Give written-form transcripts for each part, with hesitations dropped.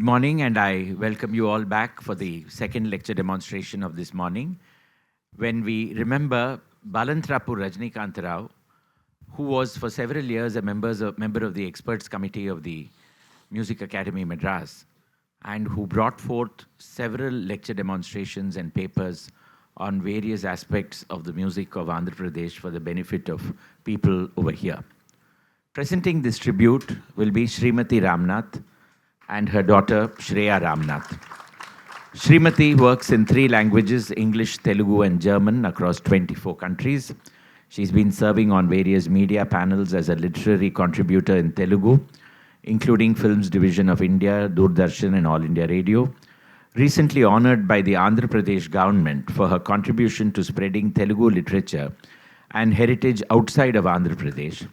Good morning, and I welcome you all back for the second lecture demonstration of this morning. When we remember Balantrapu Rajanikanta, who was for several years a member of the experts committee of the Music Academy Madras, and who brought forth several lecture demonstrations and papers on various aspects of the music of Andhra Pradesh for the benefit of people over here. Presenting this tribute will be Sreemathi Ramnath and her daughter Shreya Ramnath. Sreemathi works in 3 languages, English, Telugu and German, across 24 countries. She's been serving on various media panels as a literary contributor in Telugu, including Films Division of India, Doordarshan and All India Radio. Recently honored by the Andhra Pradesh government for her contribution to spreading Telugu literature and heritage outside of Andhra Pradesh.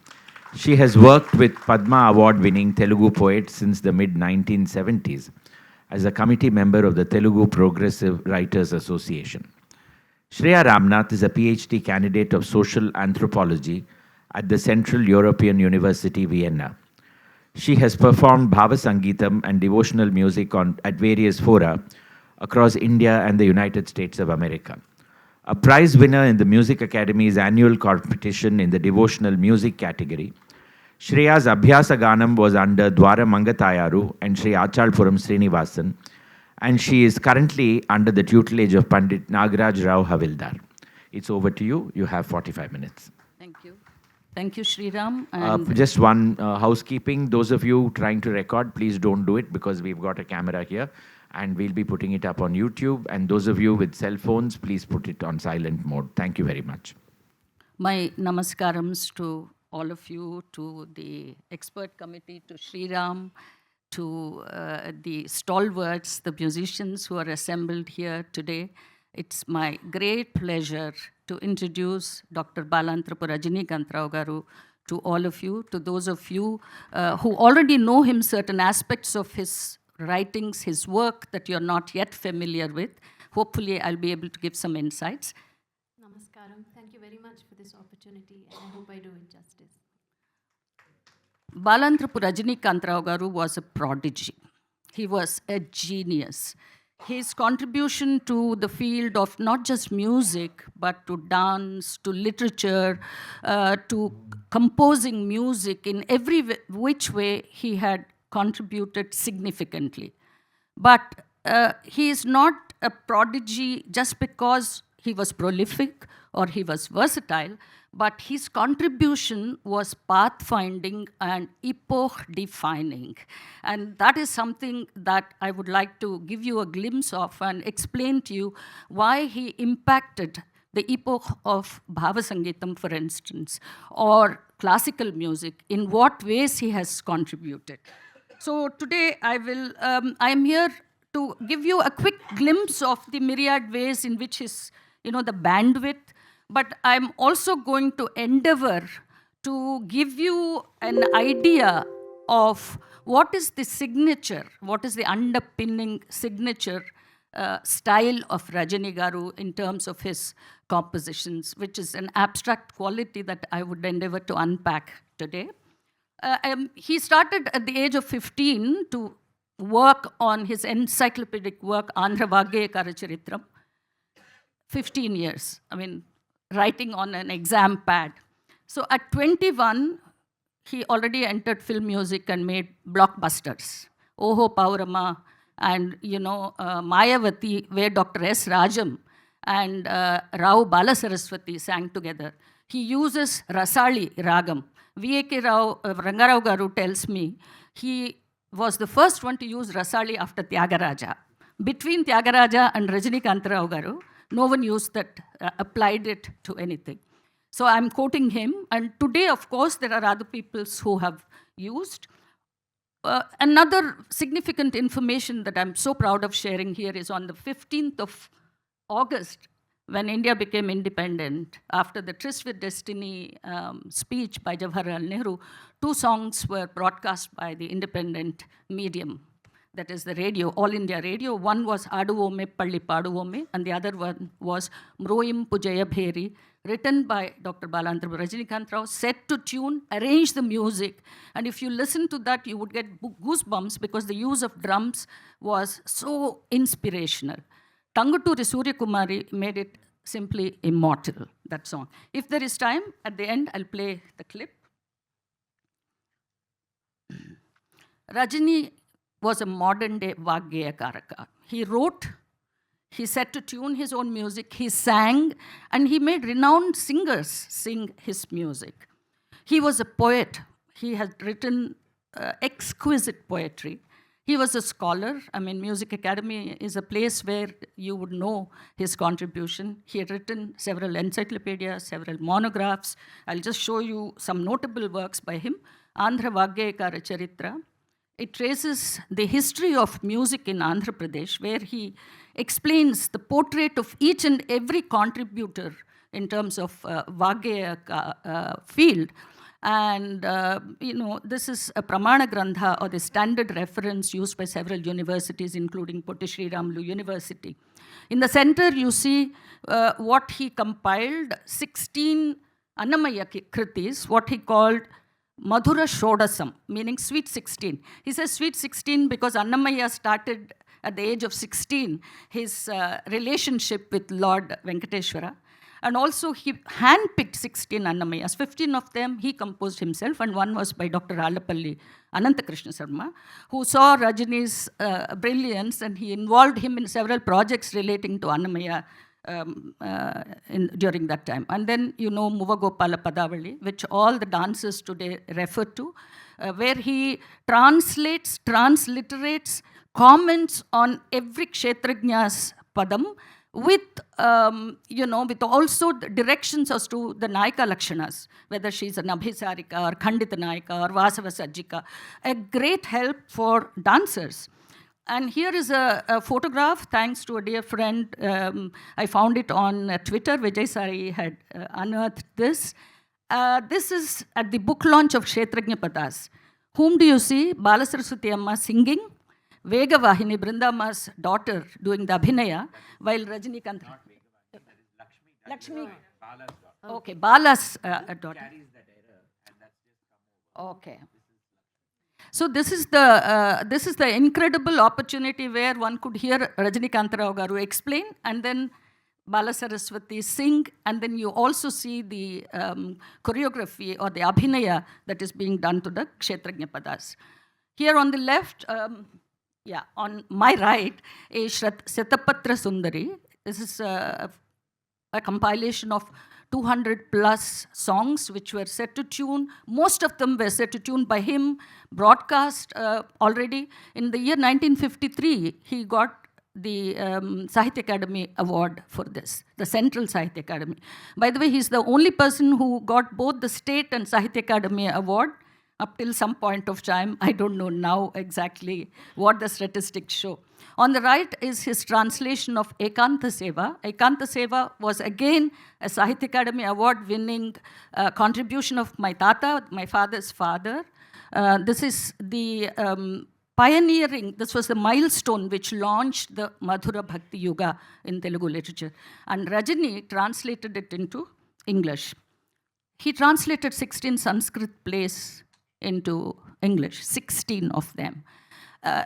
She has worked with Padma Award-winning Telugu poets since the mid-1970s as a committee member of the Telugu Progressive Writers Association. Shreya Ramnath is a PhD candidate of social anthropology at the Central European University, Vienna. She has performed Bhava Sangeetam and devotional music at various fora across India and the United States of America. A prize winner in the Music Academy's annual competition in the devotional music category, Shreya's Abhyasa Ganam was under Dwara Mangatayaru and Sri Achalpuram Srinivasan, and she is currently under the tutelage of Pandit Nagaraj Rao Havildar. It's over to you. You have 45 minutes. Thank you. Thank you, Sriram. Just one housekeeping. Those of you trying to record, please don't do it because we've got a camera here and we'll be putting it up on YouTube. And those of you with cell phones, please put it on silent mode. Thank you very much. My namaskarams to all of you, to the expert committee, to Sriram, to the stalwarts, the musicians who are assembled here today. It's my great pleasure to introduce Dr. Balantrapu Rajanikanta garu to all of you, to those of you who already know him, certain aspects of his writings, his work that you're not yet familiar with. Hopefully, I'll be able to give some insights. Namaskaram. Thank you very much for this opportunity, and I hope I do it justice. Balantrapu Rajanikanta garu was a prodigy. He was a genius. His contribution to the field of not just music, but to dance, to literature, to composing music in every which way he had contributed significantly. But he is not a prodigy just because he was prolific or he was versatile, but his contribution was pathfinding and epoch-defining. And that is something that I would like to give you a glimpse of and explain to you why he impacted the epoch of Bhava Sangeetam, for instance, or classical music, in what ways he has contributed. So today I am here to give you a quick glimpse of the myriad ways in which his, the bandwidth, but I'm also going to endeavor to give you an idea of what is the signature, what is the underpinning signature style of Rajani Garu in terms of his compositions, which is an abstract quality that I would endeavor to unpack today. He started at the age of 15 to work on his encyclopedic work, Andhra Vaggeya Karacharitram. 15 years, writing on an exam pad. So at 21, he already entered film music and made blockbusters. Oho Paurama and, Mayavati, where Dr. S. Rajam and Rao Balasaraswati sang together. He uses Rasali Ragam. V.A.K. Rangarao Garu tells me he was the first one to use Rasali after Tyagaraja. Between Tyagaraja and Rajanikanta Rao Garu, no one used that, applied it to anything. So I'm quoting him. And today, of course, there are other peoples who have used. Another significant information that I'm so proud of sharing here is on the 15th of August, when India became independent, after the Tryst with Destiny speech by Jawaharlal Nehru, 2 songs were broadcast by the independent medium, that is the radio, All India Radio. One was Aduvome Palli Paduvome, and the other one was Mroyim Pujaya Bheri, written by Dr. Balantrapu Rajanikanta Rao, set to tune, arrange the music. And if you listen to that, you would get goosebumps because the use of drums was so inspirational. Tanguturi Surya Kumari made it simply immortal, that song. If there is time, at the end, I'll play the clip. Rajani was a modern-day Vaggeya Karaka. He wrote, he set to tune his own music, he sang, and he made renowned singers sing his music. He was a poet. He had written exquisite poetry. He was a scholar. I mean, Music Academy is a place where you would know his contribution. He had written several encyclopedias, several monographs. I'll just show you some notable works by him. Andhra Vaggeyakara Charitra. It traces the history of music in Andhra Pradesh, where he explains the portrait of each and every contributor in terms of Vaggeya field. And, this is a Pramana Grantha, or the standard reference used by several universities, including Potti Sriramulu University. In the center, you see what he compiled, 16 Annamaya Kritis, what he called Madhura Shodasam, meaning sweet 16. He says sweet 16 because Annamaya started at the age of 16 his relationship with Lord Venkateshwara. And also he handpicked 16 Annamayas. 15 of them he composed himself, and one was by Dr. Alapalli Anantakrishna Sarma, who saw Rajini's brilliance, and he involved him in several projects relating to Annamaya during that time. And then, Muvagopala Padavali, which all the dancers today refer to, where he transliterates, comments on every Kshetrajna's padam, with also the directions as to the Nayika Lakshanas, whether she's an Abhisarika or Khandita Nayika or Vasava Sajjika, a great help for dancers. And here is a photograph, thanks to a dear friend. I found it on Twitter. Vijay Sari had unearthed this. This is at the book launch of Kshetrajna Padas. Whom do you see? Balasaraswati Amma singing, Vega Vahini, Brindama's daughter, doing the Abhinaya, while Rajanikanta. Not Vega Vahini, that is Lakshmi. Bala's daughter. Okay, Bala's daughter. Carries that error, and that's just come over. Okay. So this is the incredible opportunity where one could hear Rajanikanta Rao Garu explain, and then Bala Saraswati sing, and then you also see the choreography or the abhinaya that is being done to the Kshetrajna Padas. Here on the left, on my right is Shatapatra Sundari. This is a compilation of 200 plus songs which were set to tune. Most of them were set to tune by him, broadcast already. In the year 1953, he got the Sahitya Akademi Award for this, the Central Sahitya Akademi. By the way, he's the only person who got both the State and Sahitya Akademi Award up till some point of time. I don't know now exactly what the statistics show. On the right is his translation of Ekanta Seva. Ekanta Seva was again a Sahitya Akademi Award winning contribution of my tata, my father's father. This is the pioneering, this was the milestone which launched the Madhura Bhakti Yuga in Telugu literature. And Rajani translated it into English. He translated 16 Sanskrit plays into English, 16 of them.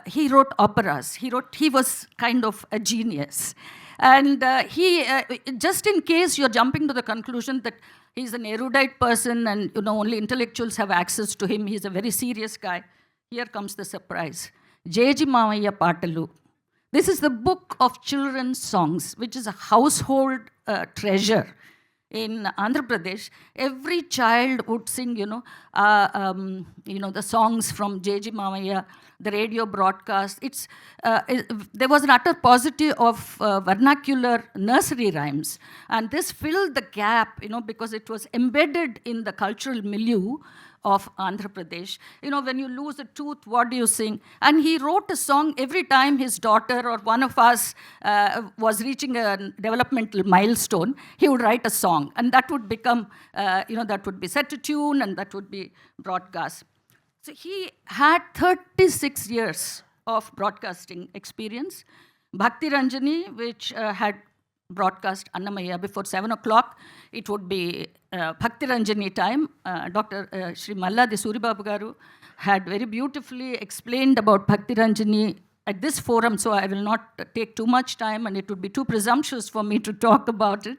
He wrote operas. He was kind of a genius. And just in case you're jumping to the conclusion that he's an erudite person and only intellectuals have access to him, he's a very serious guy, here comes the surprise. Jeji Mamaya Patalu. This is the book of children's songs, which is a household treasure. In Andhra Pradesh, every child would sing, the songs from Jeji Mamaya, the radio broadcast. There was an utter paucity of vernacular nursery rhymes. And this filled the gap, because it was embedded in the cultural milieu of Andhra Pradesh. When you lose a tooth, what do you sing? And he wrote a song every time his daughter or one of us was reaching a developmental milestone, he would write a song. And that would become, that would be set to tune and that would be broadcast. So he had 36 years of broadcasting experience. Bhakti Ranjani, which had broadcast Annamaya before 7 o'clock, it would be Bhakti Ranjani time. Dr. Shri Malladi Suribabu Garu had very beautifully explained about Bhakti Ranjani at this forum, so I will not take too much time and it would be too presumptuous for me to talk about it.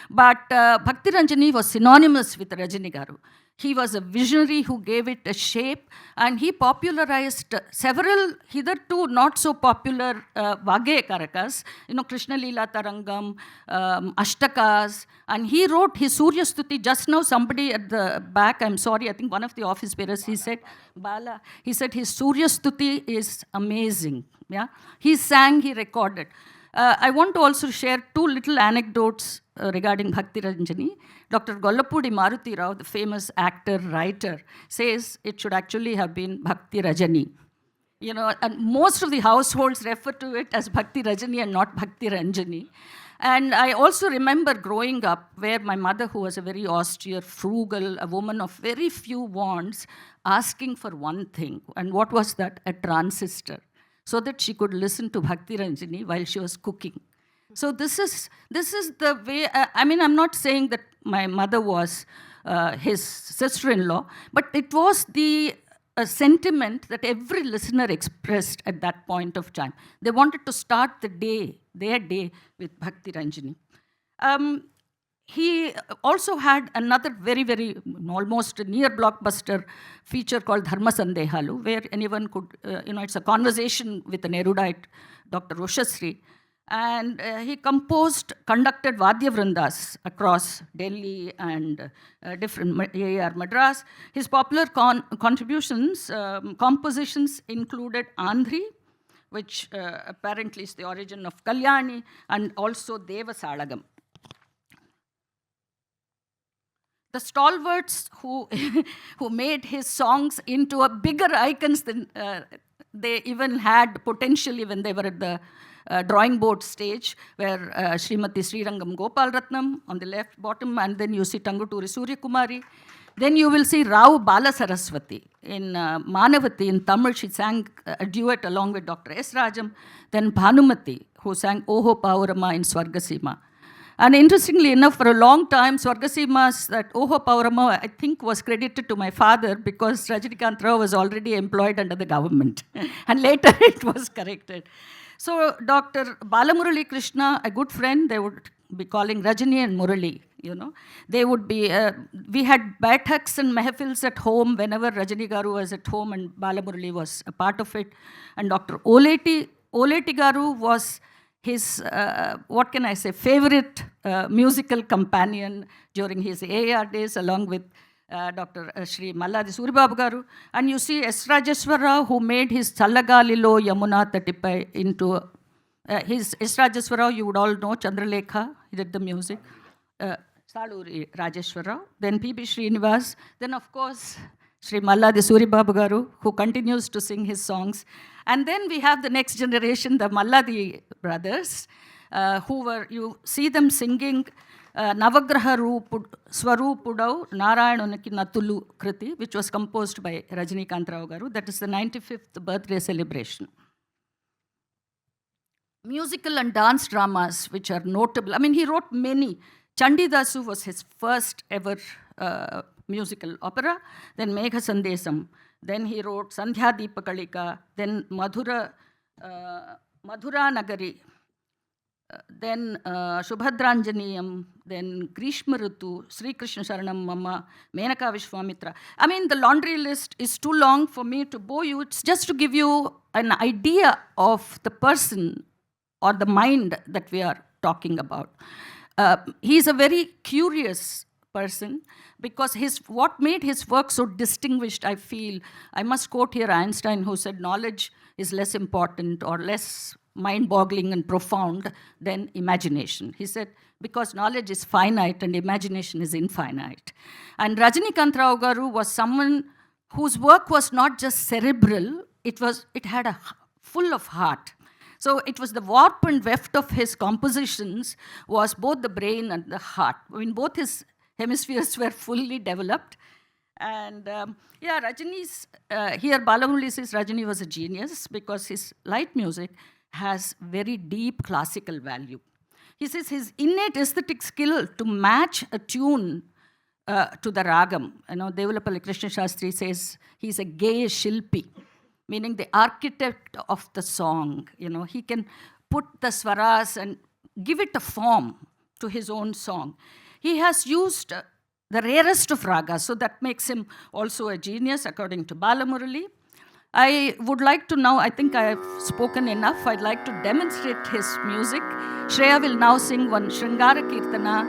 But Bhakti Ranjani was synonymous with Rajani Garu. He was a visionary who gave it a shape, and he popularized several hitherto not so popular Vage Karakas, Krishna Leela Tarangam, Ashtakas, and he wrote his Surya Stuti. Just now somebody at the back, I'm sorry, I think one of the office bearers, he said, Bala, he said his Surya Stuti is amazing. Yeah, he sang, he recorded. I want to also share two little anecdotes regarding Bhakti Ranjani. Dr. Gollapudi Maruti Rao, the famous actor, writer, says it should actually have been Bhakti Rajani. And most of the households refer to it as Bhakti Rajani and not Bhakti Ranjani. And I also remember growing up where my mother, who was a very austere, frugal, a woman of very few wants, asking for one thing. And what was that? A transistor, so that she could listen to Bhakti Ranjani while she was cooking. So this is the way, I'm not saying that my mother was his sister-in-law, but it was the sentiment that every listener expressed at that point of time. They wanted to start their day with Bhakti Ranjani. He also had another very, very almost near blockbuster feature called Dharma Sandehalu, where anyone could, it's a conversation with an erudite, Dr. Roshasri. And he conducted Vadya Vrindas across Delhi and different AR Madras. His popular compositions included Andhri, which apparently is the origin of Kalyani, and also Deva Salagam. The stalwarts who made his songs into a bigger icons than they even had potentially when they were at the drawing board stage, where Sreemathi Srirangam Gopal Ratnam on the left bottom, and then you see Tanguturi Surya Kumari. Then you will see Rao Bala Saraswati in Manavati in Tamil. She sang a duet along with Dr. S. Rajam. Then Bhanumati, who sang Oho Paurama in Swargasima. And interestingly enough, for a long time, Swargasima's that Oho Paurama, I think, was credited to my father because Rajanikanta Rao was already employed under the government. And later it was corrected. So Dr. Balamurali Krishna, a good friend, they would be calling Rajani and Murali, They would be, we had baithaks and mehfils at home whenever Rajani Garu was at home and Balamurali was a part of it. And Dr. Oleti Garu was his, favorite musical companion during his AAR days, along with Dr. Shri Malladi Suribabu Garu. And you see S. Rajeswara, who made his Challagalilo Yamuna Tatipai into his S. Rajeswara, you would all know, Chandralekha, he did the music. Saluri Rajeswara, then P.B. Srinivas, then of course Shri Malladi Suribabu Garu, who continues to sing his songs. And then we have the next generation, the Malladi brothers, you see them singing Navagraha Swarupudau Narayanunaki Natulu Kriti, which was composed by Rajanikanta Rao Garu. That is the 95th birthday celebration. Musical and dance dramas, which are notable. He wrote many. Chandidasu was his first ever musical opera. Then Megha Sandesam. Then he wrote Sandhya Deepakalika. Then Madhura Nagari. Then Shubhadranjaniyam, then Grishma Ritu, Sri Krishna Sharanam Mama, Menaka Vishwamitra. The laundry list is too long for me to bore you. It's just to give you an idea of the person or the mind that we are talking about. He's a very curious person because what made his work so distinguished, I feel, I must quote here Einstein, who said knowledge is less important or less mind-boggling and profound than imagination. He said, because knowledge is finite and imagination is infinite. And Rajanikanta Rao Garu was someone whose work was not just cerebral, it had a full of heart. So it was the warp and weft of his compositions was both the brain and the heart. Both his hemispheres were fully developed. And yeah, Rajini's, here Balamurali says Rajini was a genius because his light music has very deep classical value. He says his innate aesthetic skill to match a tune to the ragam. You know, Devalapalli Krishna Shastri says he's a gay shilpi, meaning the architect of the song. You know, he can put the swaras and give it a form to his own song. He has used the rarest of ragas, so that makes him also a genius, according to Balamurali. I would like to now, I think I have spoken enough, I'd like to demonstrate his music. Shreya will now sing one Sringara Kirtana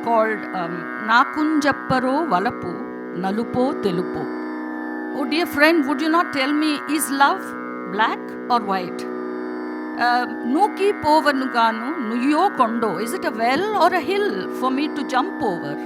called Nakunjapparo Valapu Nalupo Telupo. Oh dear friend, would you not tell me, is love black or white? Nuki Povanuganu Nuyo Kondo, is it a well or a hill for me to jump over?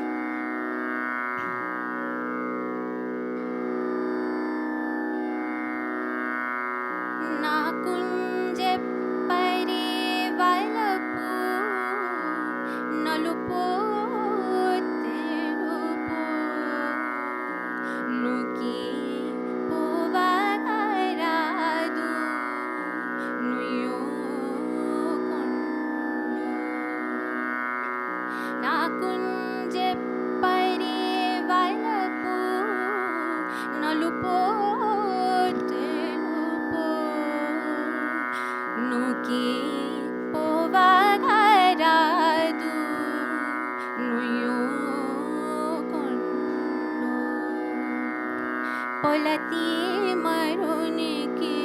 Polati maruniki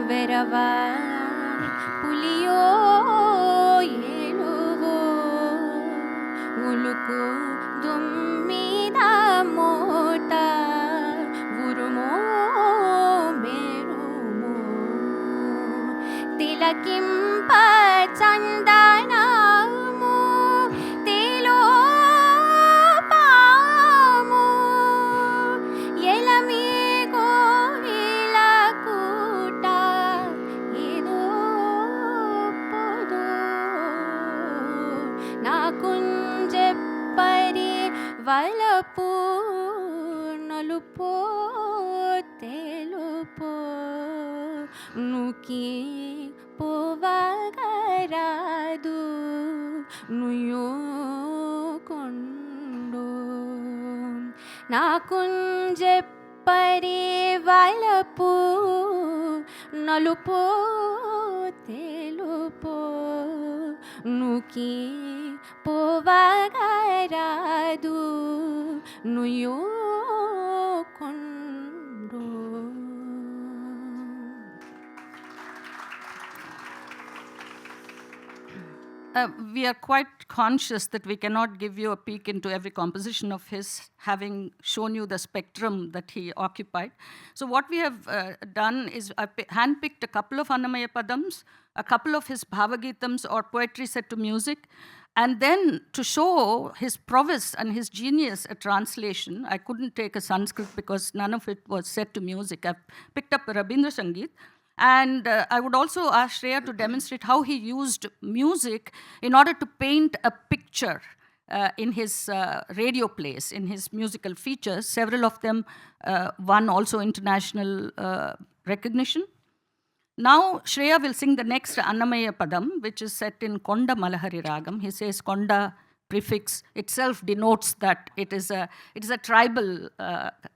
verava puliyo yeluvo uluku dummida mota vurumo merumo tilakimpa chandanamu tilo Valapu nalupo telupo nuki povagaradu nuyo kondo nakunje pari valapu nalupo telupo nuki povagaradu nuyo kondo. We are quite conscious that we cannot give you a peek into every composition of his, having shown you the spectrum that he occupied. So what we have done is I handpicked a couple of Annamaya Padams, a couple of his Bhavagitams or poetry set to music, and then to show his prowess and his genius, a translation. I couldn't take a Sanskrit because none of it was set to music. I picked up a Rabindra Sangeet. And I would also ask Shreya to demonstrate how he used music in order to paint a picture in his radio plays, in his musical features. Several of them won also international recognition. Now Shreya will sing the next Annamaya Padam, which is set in Konda Malahari Ragam. He says Konda prefix itself denotes that it is a tribal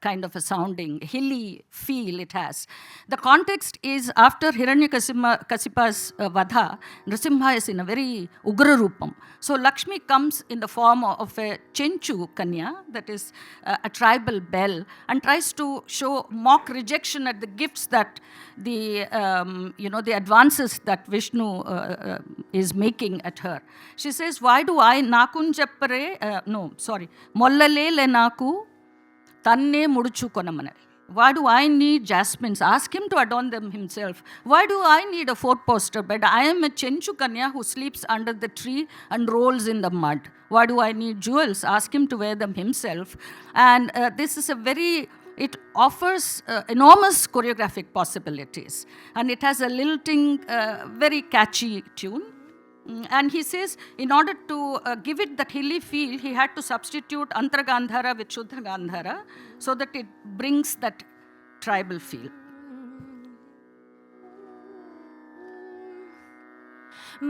kind of a sounding, hilly feel it has. The context is after Hiranyakasipa's Vadha, Nrsimha is in a very Ugra Rupam. So Lakshmi comes in the form of a Chenchu Kanya, that is a tribal belle, and tries to show mock rejection at the gifts that the advances that Vishnu is making at her. She says, why do I mollale le naku tanne muduchu konamane. Why do I need jasmines? Ask him to adorn them himself. Why do I need a four-poster bed? I am a Chenchu Kanya who sleeps under the tree and rolls in the mud. Why do I need jewels? Ask him to wear them himself. And this is it offers enormous choreographic possibilities. And it has a lilting, very catchy tune. And he says, in order to give it that hilly feel, he had to substitute Antaragandhara with Shuddha Gandhara so that it brings that tribal feel.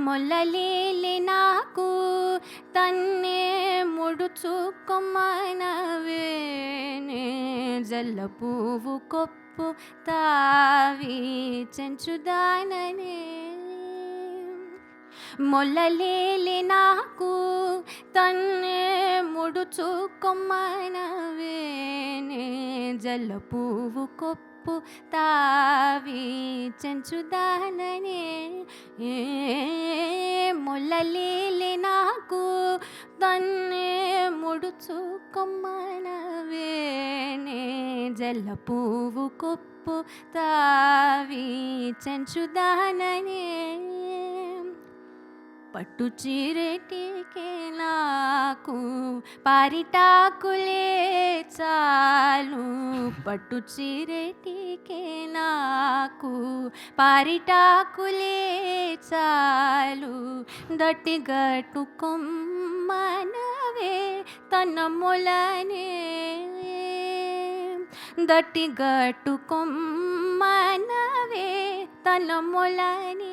మొలలేలి నాకు తన్నే ముడుచుకొమ్మనవే జల్ల పువ్వు కొప్పు తావి చెంచుదాననే మొలలేలి నాకు తన్నే ముడుచుకొమ్మనవే జల్ల పువ్వు కొప్పు తావి చెంచుదాననే మొలలేలి నాకు తన్నే ముడుచుకొమ్మనవే జల్ల పువ్వు కొప్పు తావి చెంచుదాననే పట్టు చీరటికే నాకు పారిటాకులే చాలు పట్టు చీరటికే నాకు పారిటాకులే చాలు దట్టిగట్టు కొమ్మనవే తన మొలనే దట్టిగట్టు కొమ్మనవే తన మొలనే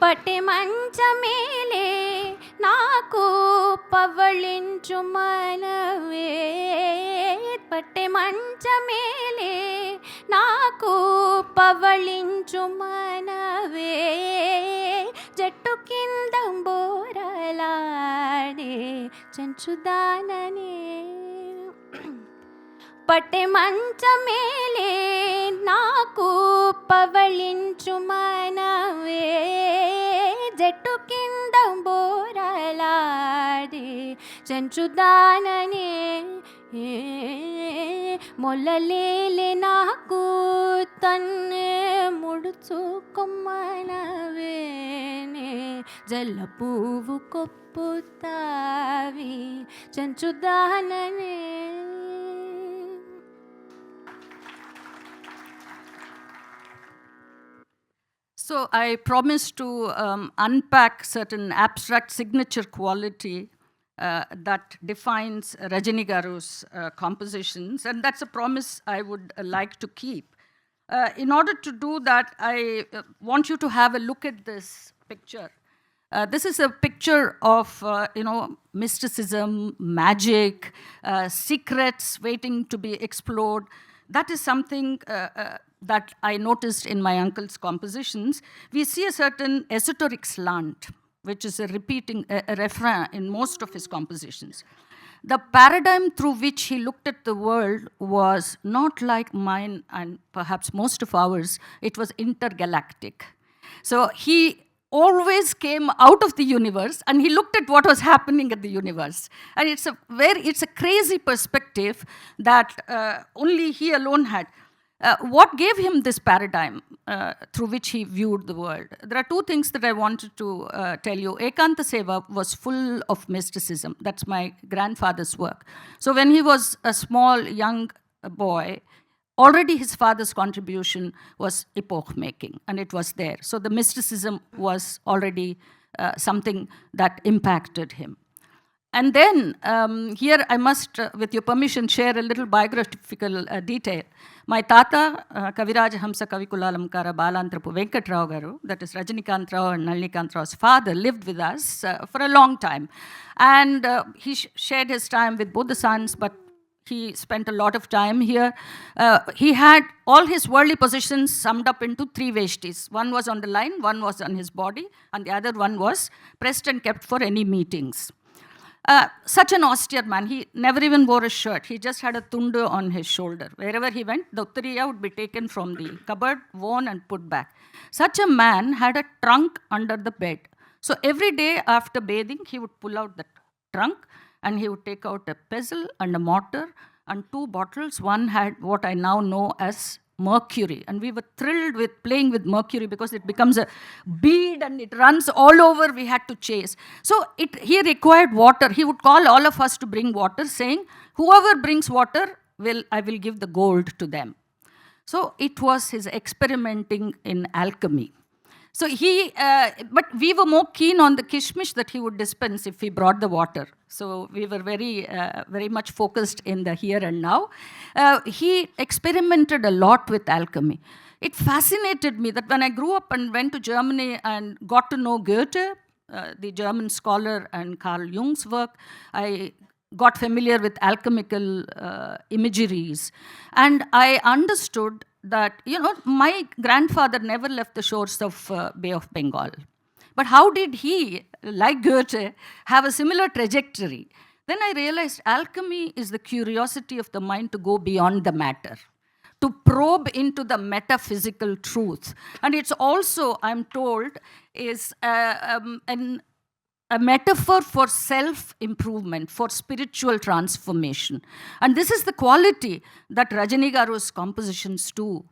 పట్టె మంచమేలే నాకు పవళించు మనవే పట్టె మంచమేలే నాకు పవళించు మనవే జట్టు కింద బోరలాడే చెంచుదాననే పట్టె మంచమేలే నాకు పవళించు మనవే జట్టు కింద బోరలాడే చెంచుదాననే మొలలేలి నాకు తన్నే ముడుచుకొమ్మనవే జల్ల పువ్వు కొప్పు తావి చెంచుదాననే. So I promised to unpack certain abstract signature quality that defines Rajani Garu's compositions, and that's a promise I would like to keep. In order to do that, I want you to have a look at this picture. This is a picture of, mysticism, magic, secrets waiting to be explored. That is something that I noticed in my uncle's compositions. We see a certain esoteric slant, which is a repeating a refrain in most of his compositions. The paradigm through which he looked at the world was not like mine and perhaps most of ours. It was intergalactic. So he always came out of the universe and he looked at what was happening at the universe. And it's a crazy perspective that only he alone had. What gave him this paradigm through which he viewed the world? There are two things that I wanted to tell you. Ekanta Seva was full of mysticism. That's my grandfather's work. So when he was a small, young boy, already his father's contribution was epoch-making, and it was there. So the mysticism was already something that impacted him. And then, here I must, with your permission, share a little biographical detail. My tata, Kaviraja Hamsa Kavikulamkara Balantrapu Venkatrao Garu, that is Rajanikanta Rao and Nalinikantrao's father, lived with us for a long time. And he shared his time with both the sons, but he spent a lot of time here. He had all his worldly possessions summed up into 3 veshtis. One was on the line, one was on his body, and the other one was pressed and kept for any meetings. Such an austere man. He never even wore a shirt. He just had a tundu on his shoulder. Wherever he went, the uttariya would be taken from the cupboard, worn and put back. Such a man had a trunk under the bed. So every day after bathing, he would pull out the trunk and he would take out a pestle and a mortar and 2 bottles. One had what I now know as mercury, and we were thrilled with playing with mercury because it becomes a bead and it runs all over. We had to chase. So he required water. He would call all of us to bring water, saying, whoever brings water, I will give the gold to them. So it was his experimenting in alchemy. So but we were more keen on the kishmish that he would dispense if he brought the water. So we were very much focused in the here and now. He experimented a lot with alchemy. It fascinated me that when I grew up and went to Germany and got to know Goethe, the German scholar, and Carl Jung's work, I got familiar with alchemical imageries. And I understood that, my grandfather never left the shores of Bay of Bengal. But how did he, like Goethe, have a similar trajectory? Then I realized alchemy is the curiosity of the mind to go beyond the matter, to probe into the metaphysical truth. And it's also, I'm told, is a metaphor for self-improvement, for spiritual transformation. And this is the quality that Rajani Garu's compositions too,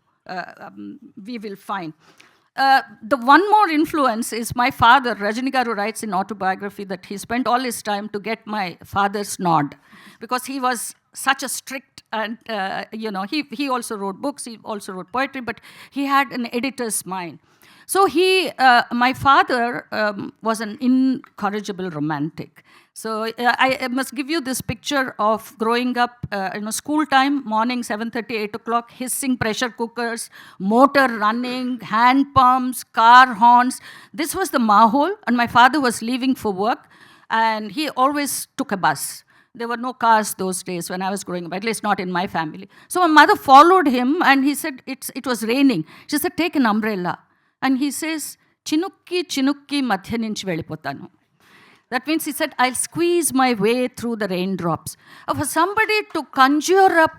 we will find. The one more influence is my father. Rajani Garu writes in autobiography that he spent all his time to get my father's nod, because he was such a strict, and he also wrote books, he also wrote poetry, but he had an editor's mind. So my father was an incorrigible romantic. So I must give you this picture of growing up, school time, morning, 7:30, 8 o'clock, hissing pressure cookers, motor running, hand pumps, car horns. This was the mahol, and my father was leaving for work, and he always took a bus. There were no cars those days when I was growing up, at least not in my family. So my mother followed him, and he said, it was raining. She said, take an umbrella. And he says, chinukki, chinukki, madhya nunchi velipotanu. That means he said, I'll squeeze my way through the raindrops. For somebody to conjure up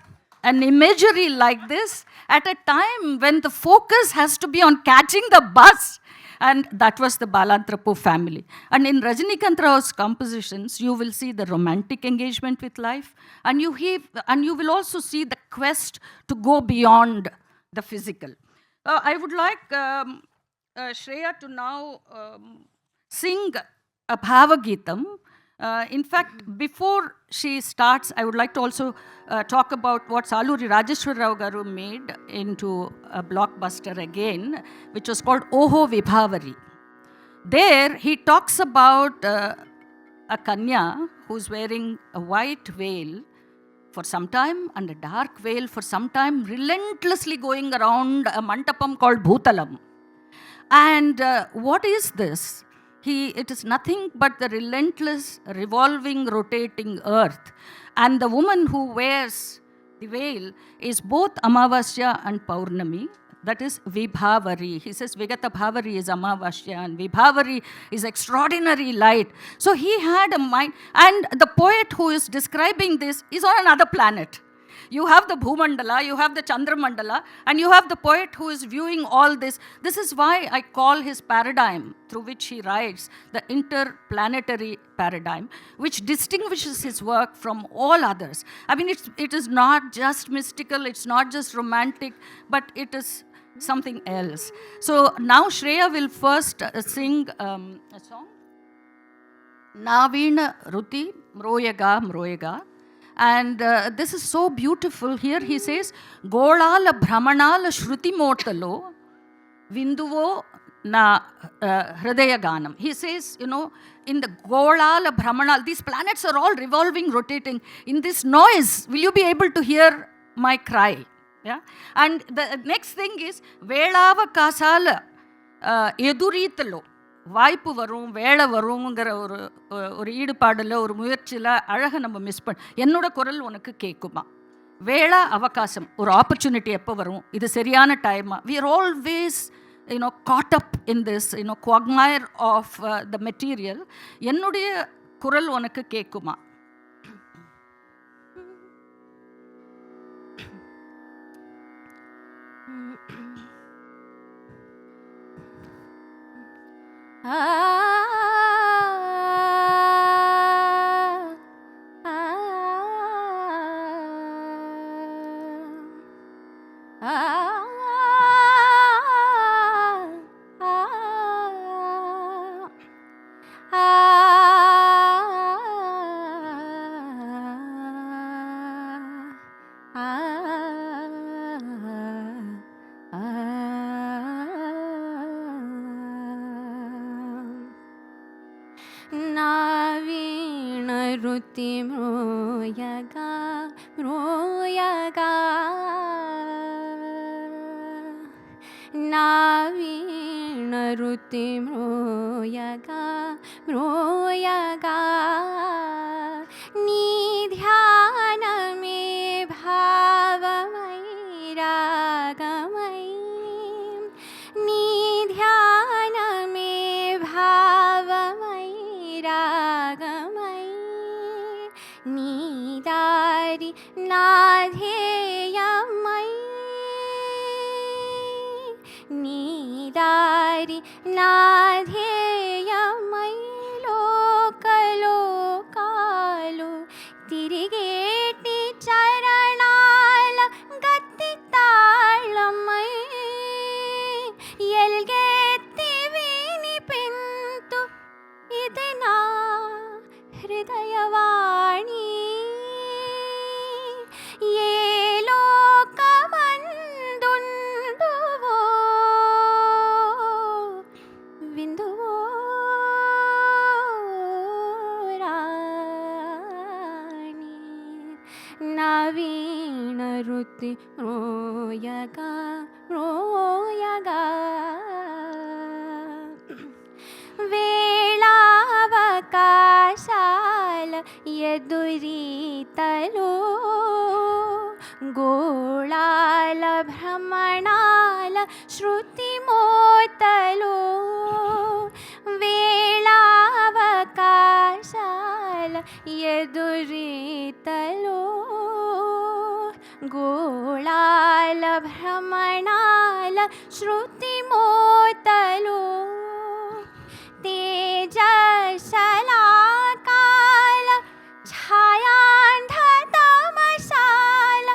an imagery like this at a time when the focus has to be on catching the bus, and that was the Balantrapu family. And in Rajanikanta Rao's compositions, you will see the romantic engagement with life, and you will also see the quest to go beyond the physical. I would like Shreya to now sing a Bhava Geetam. In fact, before she starts, I would like to also talk about what Saluri Rajeshwar Rao Garu made into a blockbuster again, which was called Oho Vibhavari. There, he talks about a Kanya who's wearing a white veil for some time and a dark veil for some time, relentlessly going around a mandapam called Bhutalam. And what is this? It is nothing but the relentless, revolving, rotating earth. And the woman who wears the veil is both Amavasya and Paurnami. That is Vibhavari. He says Vigata Bhavari is Amavasya and Vibhavari is extraordinary light. So he had a mind. And the poet who is describing this is on another planet. You have the Bhumandala, you have the Chandramandala, and you have the poet who is viewing all this. This is why I call his paradigm, through which he writes, the interplanetary paradigm, which distinguishes his work from all others. I mean, it is not just mystical, it's not just romantic, but it is something else. So now Shreya will first sing a song, Navina Ruti Mroyaga Mroyaga. And this is so beautiful. Here he says, Golala Brahmanala Shruti Motalo Vinduvo Na Hridaya Ganam. He says, in the Golala Brahmanala, these planets are all revolving, rotating. In this noise, will you be able to hear my cry? Yeah? And the next thing is, Velava Kasala Eduritalo. வாய்ப்பு வரும், வேலை வருங்கிற ஒரு ஈடுபாடில், ஒரு முயற்சியில் அழகை நம்ம miss என்னோட குரல் உனக்கு கேட்குமா, வேளா அவகாசம், ஒரு ஆப்பர்ச்சுனிட்டி எப்போ வரும், இது சரியான டைமா, we are always caught up in this quagmire of the material. என்னுடைய குரல் உனக்கு கேட்குமா. नावीणरुति म्रोयगा म्रोयगा नावीणरुति म्रोयगा म्रोयगा निध्यान में भावमयी रागमयी निध्यान में भावमयी रागमयी निदारि नाधेयमयी निदारि नाधेयमयी लोकलोकालो तिरिगेटि चरणाल गति ताळमयी ఎల్గెత్తి వినిపింతు ఇది నా హృదయవాణి ఏ లోకమందుండువో విందువో రాణి నవీన రుతి మ్రోయగా మ్రోయగా వేళావకాశాల ఎదురీతలో గోళాల భ్రమణాల శృతి మోతలో వేళావకాశాల ఎదురీతలో గోళాల భ్రమణాల శృతి మోతలో తేజశలాకాల ఛాయాంధతమశాల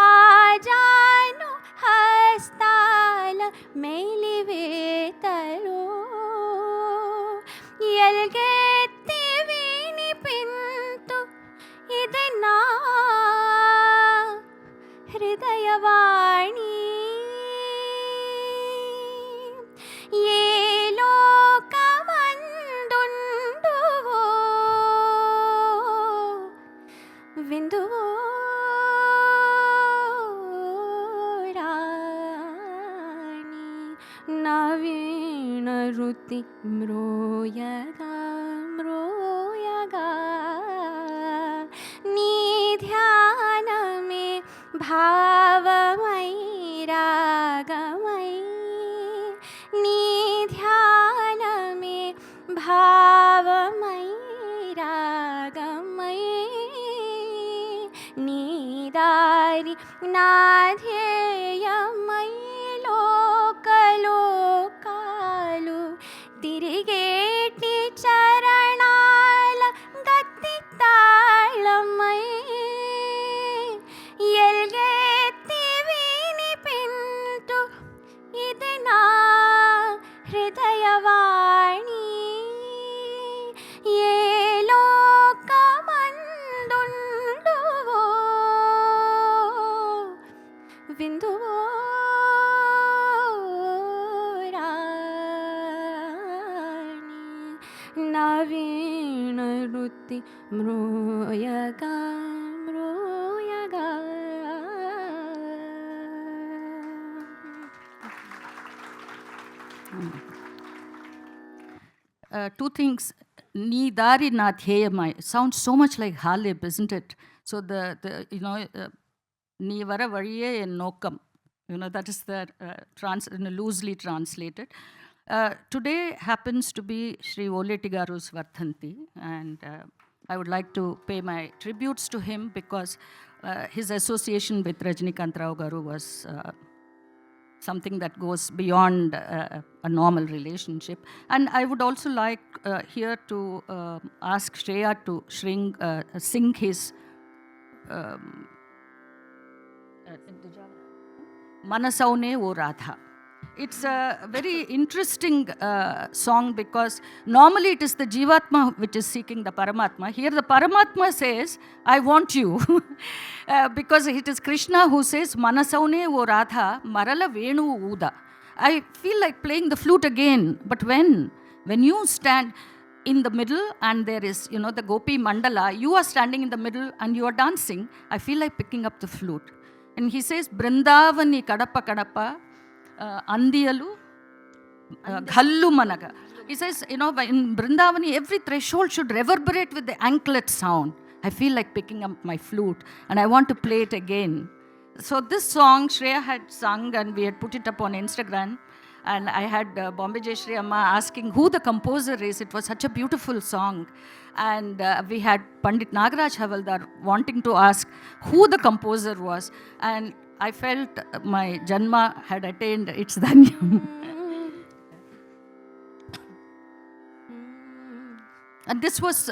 ఆజాను హస్తాల మెలివేతలో ఎల్గెత్తి వినిపింతు ఇది నా హృదయవాణి ఏ లోకమందుండువో విందువో రాణి నవీన రుతి మ్రోయగా మ్రోయగా నీ ధ్యానమే భావమయీ రాగమయీ నీ ధ్యానమే భావమయీ రాగమయీ నీ దారి నాధ్యేయమయీ లోకలోకాలు తిరిగేటి చరణాల గతి తాళమయీ ఎల్గెత్తి వినిపింతు ఇది నా హృదయవాణి ఏ లోకమందుండువో విందువో రాణి నవీన Ruthi మ్రోయగా మ్రోయగా Two things. Ni dari na dhyeyamai sounds so much like Halib, isn't it? So the ni vara variye en nokam. That is the loosely translated. Today happens to be Sri Oleti Garu's Vardhanti, and I would like to pay my tributes to him because his association with Rajanikanta Garu was something that goes beyond a normal relationship. And I would also like here to ask Shreya to sing his Manasaune O Radha. It's a very interesting song because normally it is the Jivatma which is seeking the Paramatma. Here the Paramatma says, I want you. Because it is Krishna who says, Manasaune O Radha, Marala Venu Uda. I feel like playing the flute again, but when you stand, in the middle and there is, the Gopi Mandala. You are standing in the middle and you are dancing. I feel like picking up the flute. And he says, Brindavani kadapa kadapa, Andiyalu, Ghallu Managa. He says, in Brindavani, every threshold should reverberate with the anklet sound. I feel like picking up my flute and I want to play it again. So this song Shreya had sung and we had put it up on Instagram. And I had Bombay Jayashree Amma asking who the composer is. It was such a beautiful song. And we had Pandit Nagaraj Havaldar wanting to ask who the composer was. And I felt my Janma had attained its Dhanyam. And this was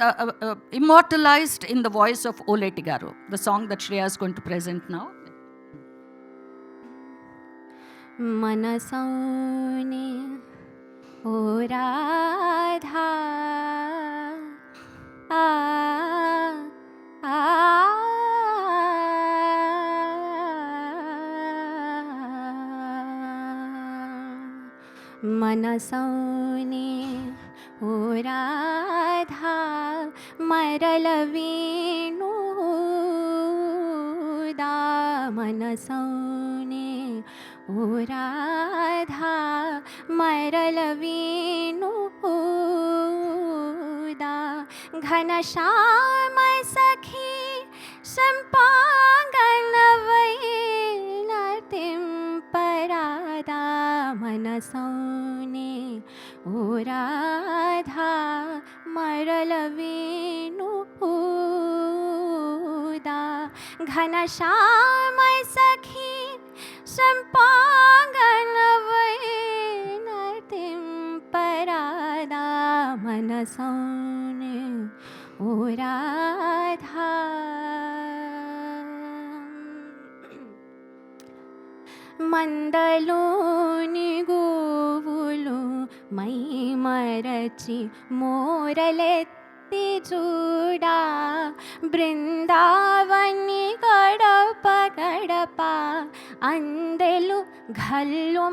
immortalized in the voice of Oleti Garu, the song that Shreya is going to present now. मनसौने ओ राधा आ आ मनसौने ओ राधा मरल वीणुदा मनसौने ओ राधा मरल वीणुदा घनश्याम सखी सम्पाङ्गन वैनतिं परादा मनसौने ओ राधा मरल वीणुदा घनश्याम सखी सम्पाङ्गन वैनतिं परादा मनसौने ओ राधा మందలోని గోవులు my మరచి మోరలెత్తి చూడా బృందావని గడప గడప అందెలు ఘల్లుమనియాడ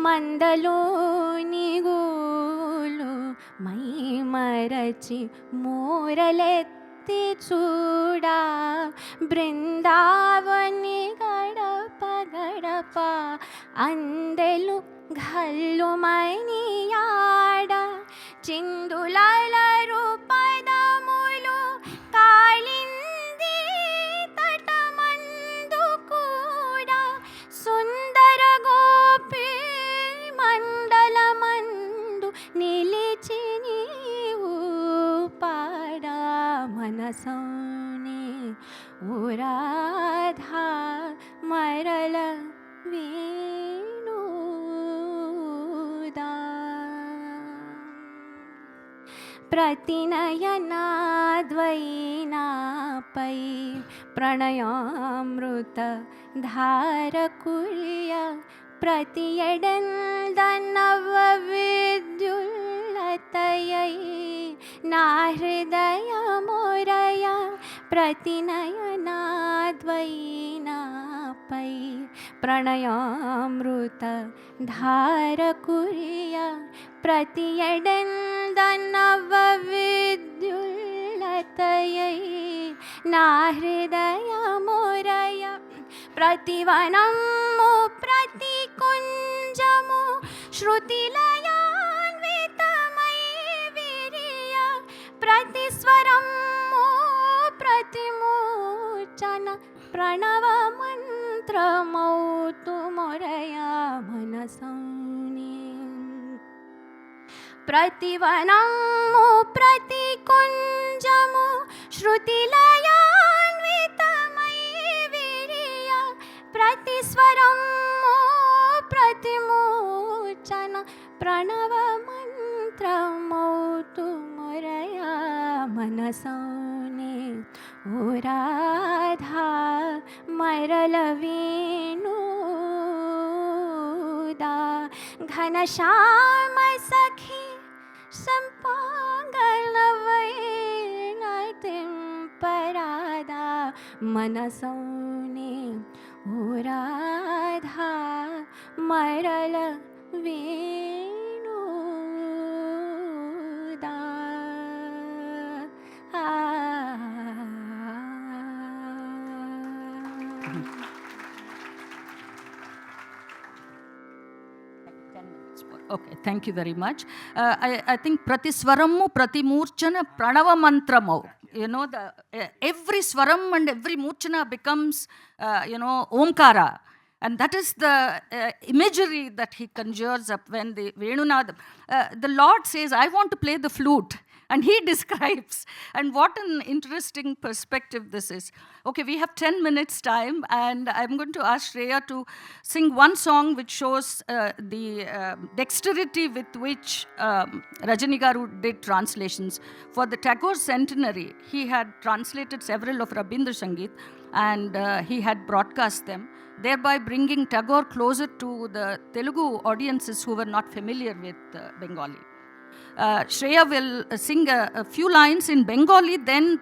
మందలోని గోవులు మై మరచి మోరలెత్తి చూడా బృందావని గడప గడప అందెలు ఘల్లుమనియాడ చిందులాల రూపదములు కాళింది తటమందు కూడా సుందర గోపి మండలమందు నిలిచి నీవు పాడా మనసౌనే ఓ రాధా మరల వేణుదా प्रतिनयनाद्वैनापै प्रणयामृत धारकुर्य प्रतियडन्दनवविद्युल्लतयै ना हृदयमोरय प्रतिनयनाद्वैनापै प्रणयामृत धारकुर्य प्रतियडन्दनवविद्युल्लतयै ना हृदयमोरय प्रतिवनमु प्रतिकुञ्जमु श्रुतिलयान्वितमयि विरिय प्रतिस्वरमु प्रतिमूर्छन प्रणवमन्त्रमौतु मोरया मनसौने प्रतिवनमु प्रतिकुञ्जमु श्रुतिलयान्वितमयि विरिय प्रतिस्वरमु प्रतिमूर्छन प्रणवमन्त्रमौतु मोरया मनसौने ओ राधा मरल वेणुदा घनश्याम सखी सम्पाङ्गन वैनतिं परादा मनसौने ओ राधा मरल वेणुदा Okay, thank you very much. I think Prati Swaramu, Prati Murchana, Pranava Mantramo. Every Swaram and every Murchana becomes, Omkara. And that is the imagery that he conjures up when the Venunadam. The Lord says, I want to play the flute. And he describes, and what an interesting perspective this is. Okay, we have 10 minutes time, and I'm going to ask Shreya to sing one song which shows the dexterity with which Rajani Garu did translations. For the Tagore centenary, he had translated several of Rabindra Sangeet, and he had broadcast them, thereby bringing Tagore closer to the Telugu audiences who were not familiar with Bengali. Shreya will sing a few lines in Bengali, then,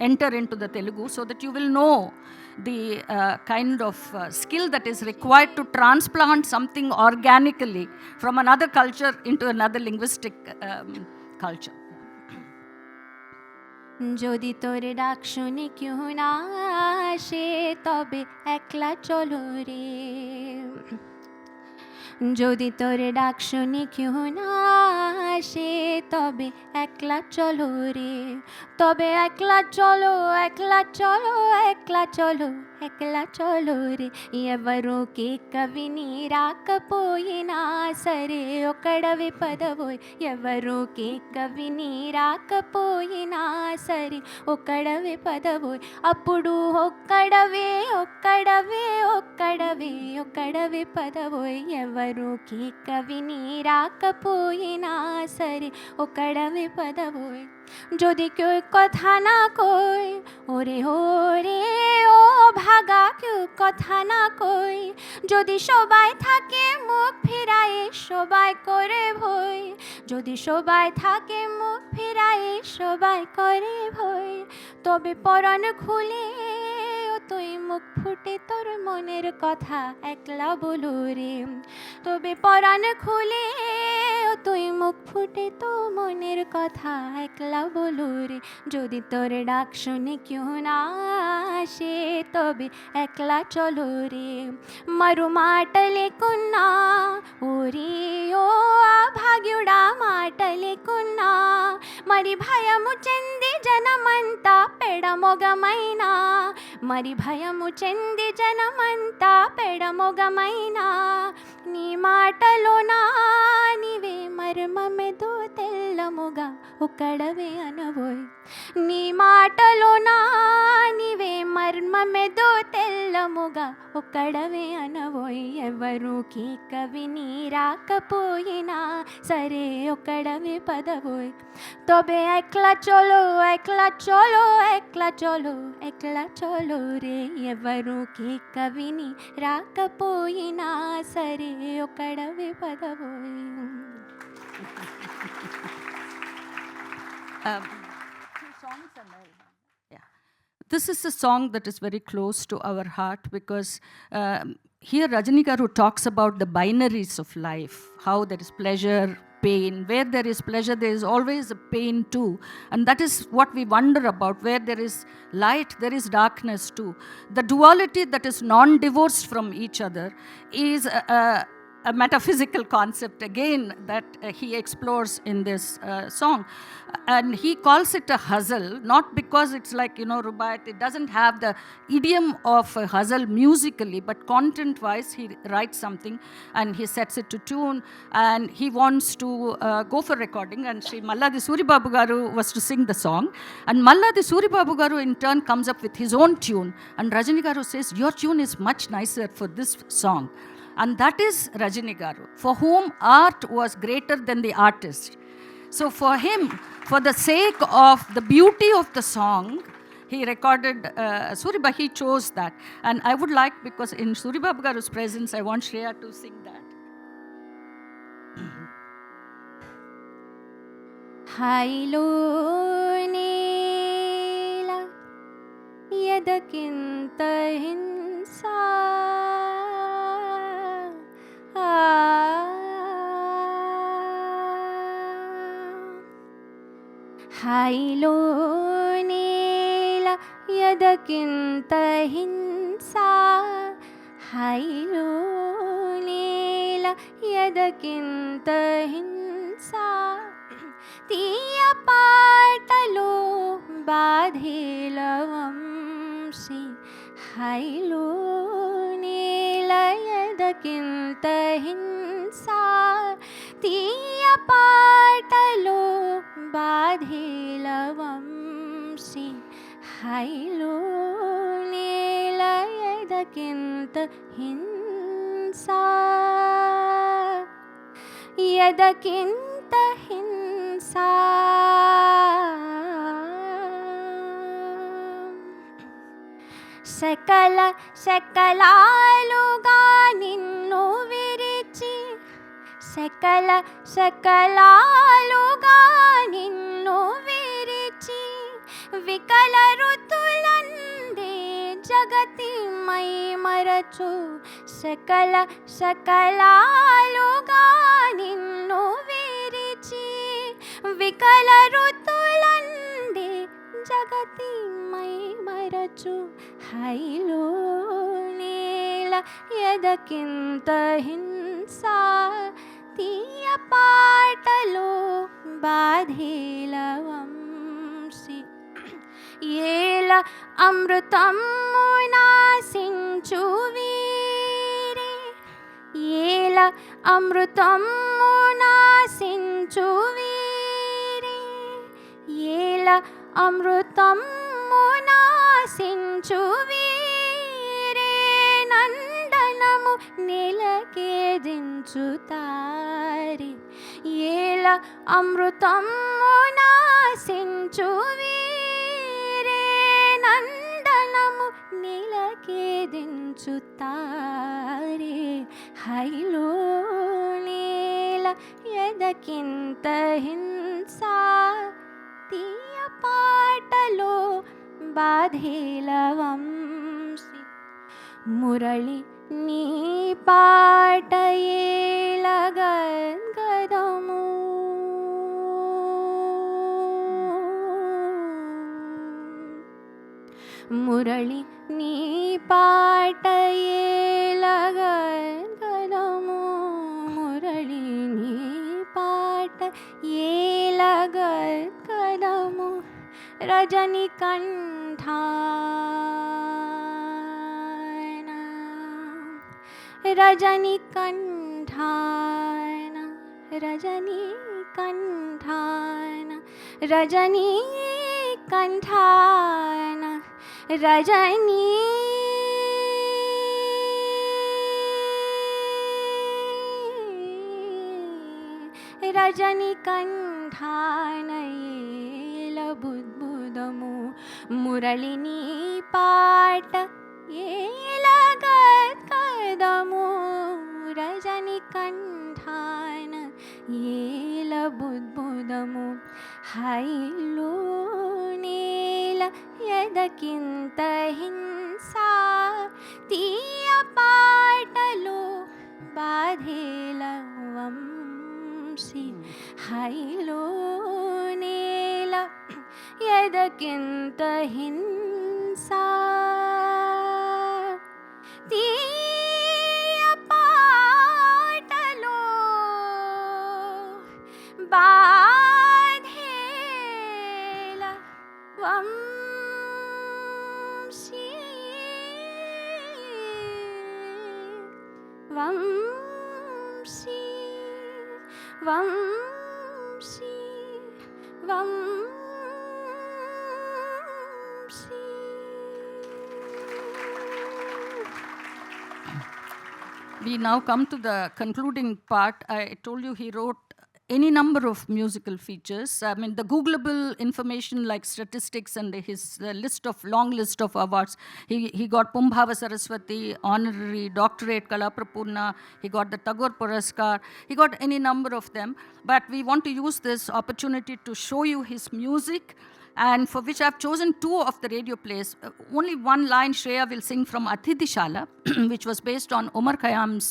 enter into the Telugu so that you will know the kind of skill that is required to transplant something organically from another culture into another linguistic culture. যদি তোর ডাক শুনে কেউ না আসে তবে একলা চলো রে যদি তোর ডাক শুনে কেউ না আসে তবে একলা চলো রে তবে একলা চলো একলা চলো একলা চলো ekla cholo re evaru ke kavini raakapoyina sare okadave padavoy evaru ke kavini raakapoyina sare okadave padavoy appudu okkadave okkadave okkadave okkadave padavoy evaru ke kavini raakapoyina sare okadave padavoy যদি কেউ কথা না কই ওরে ওরে ও ভাগা কেউ কথা না কই যদি সবাই থাকে মুখ ফিরায় সবাই করে ভয় যদি সবাই থাকে মুখ ফিরায় সবাই করে ভয় তবে পরাণ খুলে তুই মুখ ফুটে তোর মনের কথা একলা বলো রে তবে পরাণ খুলে তুই মুখ ফুটে তো মনের কথা একলা বলো রে যদি তোর ডাক শুনে কেউ না আসে তবে একলা চলো রে మరు మాట లేకున్నా ఓరి ఓ భాగ్యుడా మాట లేకున్నా మరి భయము చెంది జనమంతా పెడమొగమైనా మరి భయము చెంది జనమంతా పెడమొగమైనా నీ మాటలోనా నీవే మర్మమెదో తెల్లముగా ఒక్కడవే అనబోయ్ నీ మాటలోనా నీవే మర్మమెదో తెల్లముగా ఒక్కడవే అనబోయ్ ఎవరుకి కవిని రాకపోయినా సరే ఒక్కడవే పదబోయ్ তবে একলা চলো একলা চলো একলা চলো একলা চলো রে ఎవరుకి కవిని రాకపోయినా సరే ఒక్కడవే పదబోయ్ This is a song that is very close to our heart because here Rajani Garu talks about the binaries of life, how there is pleasure, pain. Where there is pleasure, there is always a pain too. And that is what we wonder about. Where there is light, there is darkness too. The duality that is non-divorced from each other is a metaphysical concept again that he explores in this song. And he calls it a ghazal, not because it's like, rubaiyat. It doesn't have the idiom of a ghazal musically, but content-wise, he writes something and he sets it to tune and he wants to go for recording. And Sri Malladi Suribabu Garu was to sing the song. And Malladi Suribabu Garu in turn comes up with his own tune. And Rajani Garu says, your tune is much nicer for this song. And that is Rajani Garu, for whom art was greater than the artist. So for him, for the sake of the beauty of the song, he recorded, he chose that. And I would like, because in Suribabu Garu's presence, I want Shreya to sing that. Hailo neela yadakinta hinsa హైలో నీల యదకింత హింసా హైలో నీల ఎదకింత హింస తీయ పాటలో బాధేల వంశీ హైలో నేల ఎదకింత హింస తీయ పాటలో బాధేల వంశీ హైలో నేల ఎదకింత హింస ఎదకింత హింస సకల సకలాలుగా నిన్ను విరిచి సకల సకలాలుగా నిన్ను విరిచి వికల ఋతులందే జగతి మై మరచు సకల సకలాలుగా నిన్ను విరిచి వికల ఋతులందే జగతి మై మరచు హైలో నేల ఎదకింత హింస తీయ పాటలో బాధేల వంశీ ఏల అమృతము నాసించు వీరే ఏల అమృతము నాసించు వీరే ఏల అమృతము నాసించు వీరే నందనము నెలకేదించు తారి ఏల అమృతము నాసించు వీరే నందనము నెలకేదించు తారి హైలో నేల ఎదకింత హింస తీయ పాటలో బాధేల వంశీ మురళి నీ పాట ఏల గదము మురళి నీ పాట ఏల గదము మురళి నీ పాట ఏల గదము రజనికంఠ రజనికంఠ రజనికంఠ రజనికంఠ రజనీ రజనికంఠానయేల బుద్బుదము మురళిని పాట ఏల గదము రజనికంఠాన ఏల బుద్బుదము హైలో నేల ఎదకింత హింస తీయ పాటలో బాధేల వంశీ హైలో నేల ఎదకింత హింస తీయ పాటలో బాధేల Vamsi Vamsi Vamsi Vamsi We now come to the concluding part. I told you he wrote any number of musical features. I mean, the Googleable information like statistics and his long list of awards. He got Pumbhava Saraswati, honorary doctorate, Kalaprapurna. He got the Tagore Puraskar. He got any number of them. But we want to use this opportunity to show you his music, and for which I've chosen two of the radio plays. Only one line Shreya will sing from Athithi Shala, which was based on Omar Khayyam's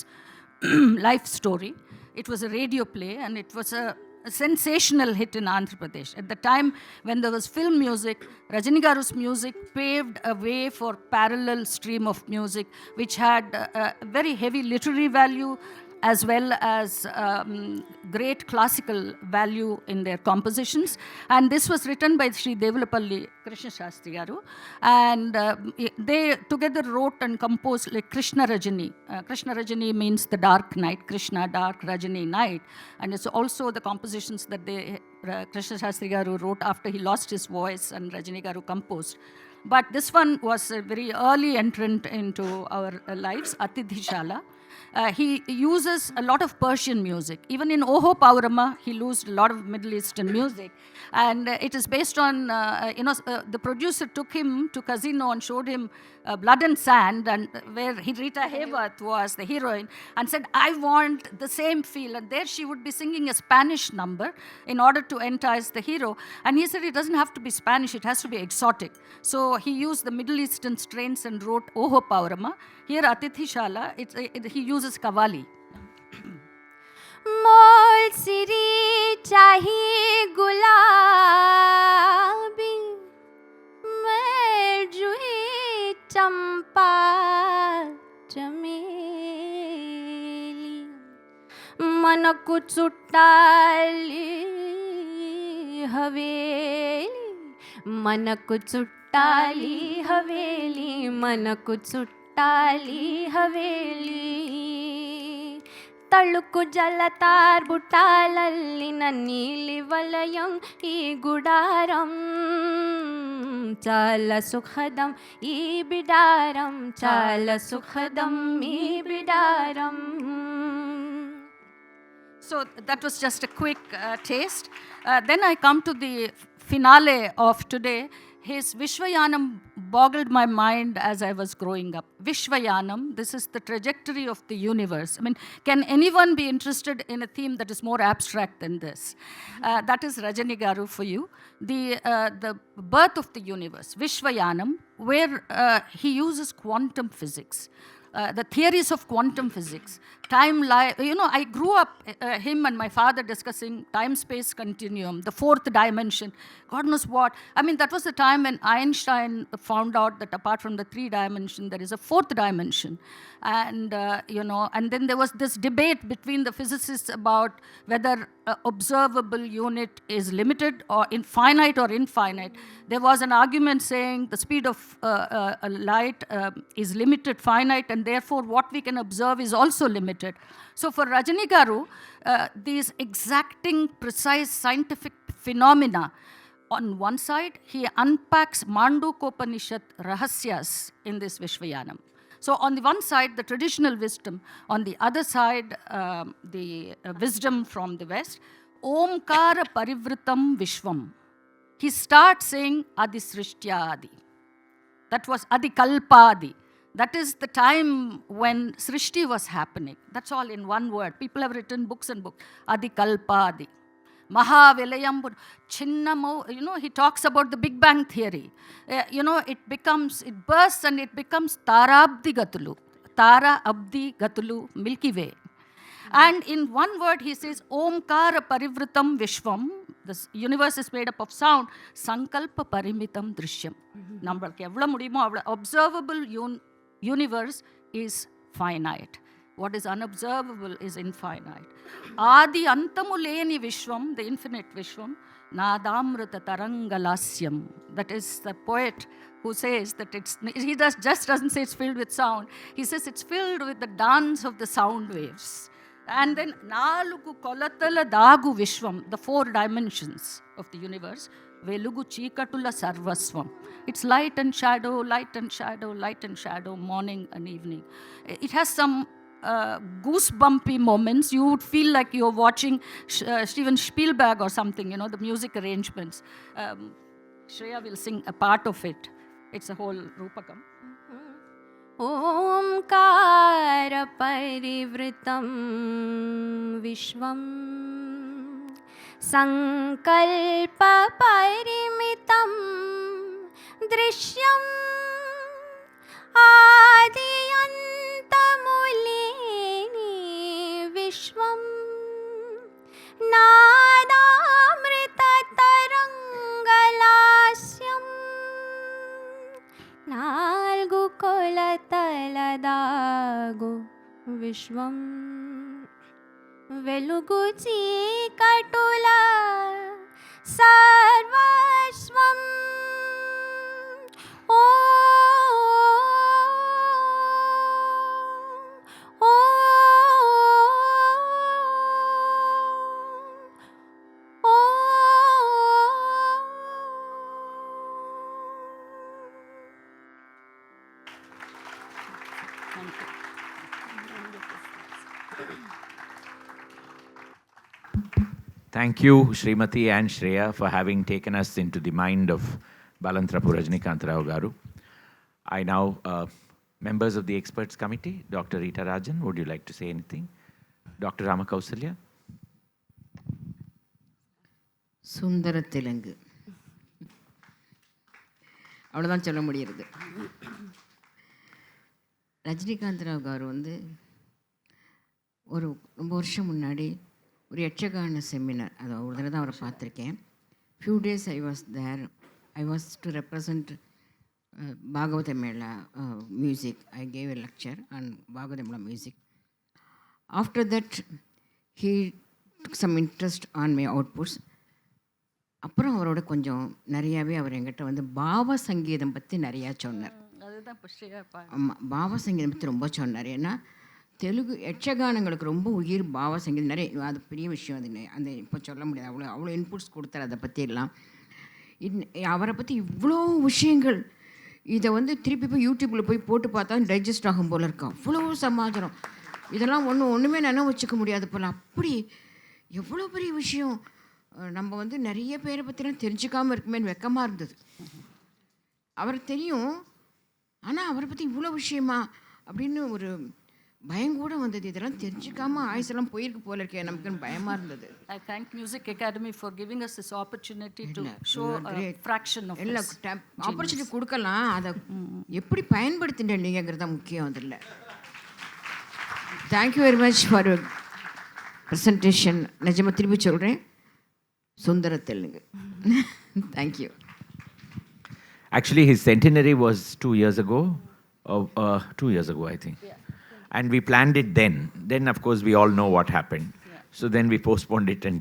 life story. It was a radio play, and it was a sensational hit in Andhra Pradesh. At the time when there was film music, Rajani Garu's music paved a way for parallel stream of music, which had a very heavy literary value, as well as great classical value in their compositions. And this was written by Sri Devulapalli Krishna Shastri Garu. And they together wrote and composed like Krishna Rajani. Krishna Rajani means the dark night, Krishna, dark, Rajani, night. And it's also the compositions that Krishna Shastri Garu wrote after he lost his voice and Rajani Garu composed. But this one was a very early entrant into our lives, Atidhishala. He uses a lot of Persian music. Even in Oho Paurama, he used a lot of Middle Eastern music. And it is based on, the producer took him to casino and showed him Blood and Sand, and where Rita Hayworth was the heroine, and said, I want the same feel. And there she would be singing a Spanish number in order to entice the hero. And he said, it doesn't have to be Spanish, it has to be exotic. So he used the Middle Eastern strains and wrote Oho Paurama. Here, Atidhishala, he uses Qawwali. मोल सिरी चाहिए गुलाबी मैं जूही चंपा चमेली मन को चुट्टाली हवेली मन को चुट्टाली हवेली मन को चुट्टाली हवेली తళుకు జలతార్ బుట్టాలల్లిన నీలి వలయం ఈ గుడారం చాలా సుఖదం ఈ బిడారం చాలా సుఖదం ఈ బిడారం. So that was just a quick taste. Then I come to the finale of today. His Vishwayanam boggled my mind as I was growing up. Vishwayanam, this is the trajectory of the universe. I mean, can anyone be interested in a theme that is more abstract than this? That is Rajani Garu for you. The birth of the universe, Vishwayanam, where he uses quantum physics. The theories of quantum physics, time, I grew up, him and my father discussing time-space continuum, the fourth dimension, God knows what. I mean, that was the time when Einstein found out that apart from the three dimension, there is a fourth dimension. And, and then there was this debate between the physicists about whether observable unit is limited or finite or infinite. There was an argument saying the speed of light is limited, finite, and therefore what we can observe is also limited. So for Rajani Garu, these exacting, precise scientific phenomena, on one side, he unpacks Mandukopanishad rahasyas in this Vishwayanam. So on the one side, the traditional wisdom. On the other side, the wisdom from the West. Omkara parivritam vishvam. He starts saying Adi Srishtya Adi. That was Adi Kalpadi. That is the time when Srishti was happening. That's all in one word. People have written books and books. Adi Kalpadi. Mahavilayam, he talks about the Big Bang theory. It bursts and it becomes Tara Abdi Gatulu. Tara Abdi Gatulu, Milky Way. And in one word he says, Omkara Parivritam Vishwam. This universe is made up of sound. Sankalpa Parimitam Drishyam. Observable universe is finite. What is unobservable is infinite. Adi Antamuleni Vishwam, the infinite Vishwam, Nadamrita Tarangalasyam. That is the poet who says that he just doesn't say it's filled with sound. He says it's filled with the dance of the sound waves. And then Nalugu Kolatala Dagu Vishwam, the four dimensions of the universe, Velugu Chikatula Sarvaswam. It's light and shadow, light and shadow, light and shadow, morning and evening. It has some goosebumpy moments. You would feel like you're watching Steven Spielberg or something, the music arrangements. Shreya will sing a part of it. It's a whole Rupakam. Omkara parivritam vishwam sankalpa parimitam drishyam adiyantamuleni vishwam nadamrita tarangalasyam nalgu kolatala dagu vishwam. వెలుగు చీకటుల సర్వస్వం ఓ ఓ ఓ Thank you, Sreemathi and Shreya, for having taken us into the mind of Balantrapu Rajanikanta garu. I now, members of the experts committee, Dr. Rita Rajan, would you like to say anything? Dr. Ramakausalya? சுந்தர தெலுங்கு அவ்வளோதான் சொல்ல முடியுது. Rajinikanth Rao car வந்து ஒரு ரொம்ப வருஷம் முன்னாடி ஒரு யட்சகான seminar, அது ஒரு தடவை தான் அவரை பார்த்துருக்கேன். Few days I was to represent Bhagavata Mela music. I gave a lecture on Bhagavata Mela music. After that he took some interest on my outputs. அப்புறம் அவரோட கொஞ்சம் நிறையாவே அவர் என்கிட்ட வந்து பாவ சங்கீதம் பற்றி நிறையா சொன்னார். ஆமாம், பாவ சங்கீதம் பற்றி ரொம்ப சொன்னார். ஏன்னா தெலுங்கு யட்சகானங்களுக்கு ரொம்ப உயிர் பாவ சங்கீதம் நிறைய, அது பெரிய விஷயம். அது அந்த இப்போ சொல்ல முடியாது, அவ்வளோ இன்புட்ஸ் கொடுத்தார் அதை பற்றி எல்லாம். அவரை பற்றி இவ்வளோ விஷயங்கள், இதை வந்து திருப்பி போய் யூடியூப்பில் போய் போட்டு பார்த்தா டைஜஸ்ட் ஆகும் போல் இருக்கா. அவ்வளோ சமாச்சாரம், இதெல்லாம் ஒன்றுமே நினைவு வச்சுக்க முடியாது போல். அப்படி எவ்வளோ பெரிய விஷயம். நம்ம வந்து நிறைய பேரை பற்றிலாம் தெரிஞ்சுக்காமல் இருக்குமே வெக்கமாக இருந்தது. அவர் தெரியும், ஆனால் அவரை பற்றி இவ்வளோ விஷயமா அப்படின்னு ஒரு பயம் கூட வந்தது. இதெல்லாம் தெரிஞ்சுக்காமல் ஆயுசெல்லாம் போயிருக்கு போல இருக்கே நமக்குன்னு பயமாக இருந்தது. I thank Music Academy for giving us this opportunity to show a fraction of எல்லா ஆப்பர்ச்சுனிட்டி கொடுக்கலாம், அதை எப்படி பயன்படுத்திட்டேன் நீங்கிறது தான் முக்கியம். அதில் thank you very much for your presentation. நிஜமாக திருப்பி சொல்கிறேன், சுந்தர Telugu. Thank you. Actually, his centenary was 2 years ago, 2 years ago, I think. Yeah. And we planned it then. Then, of course, we all know what happened. Yeah. So then we postponed it, and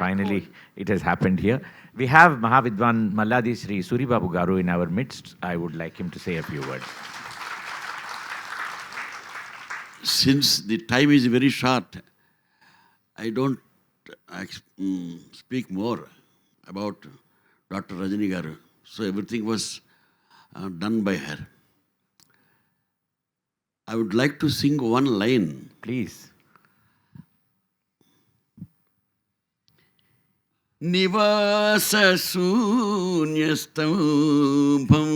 finally it has happened here. We have Mahavidwan Malladi Sri Suribabu Garu in our midst. I would like him to say a few words. Since the time is very short, I don't speak more about Dr. Rajani Garu. So everything was done by her. I would like to sing one line. Please. Nivasa sunyastambham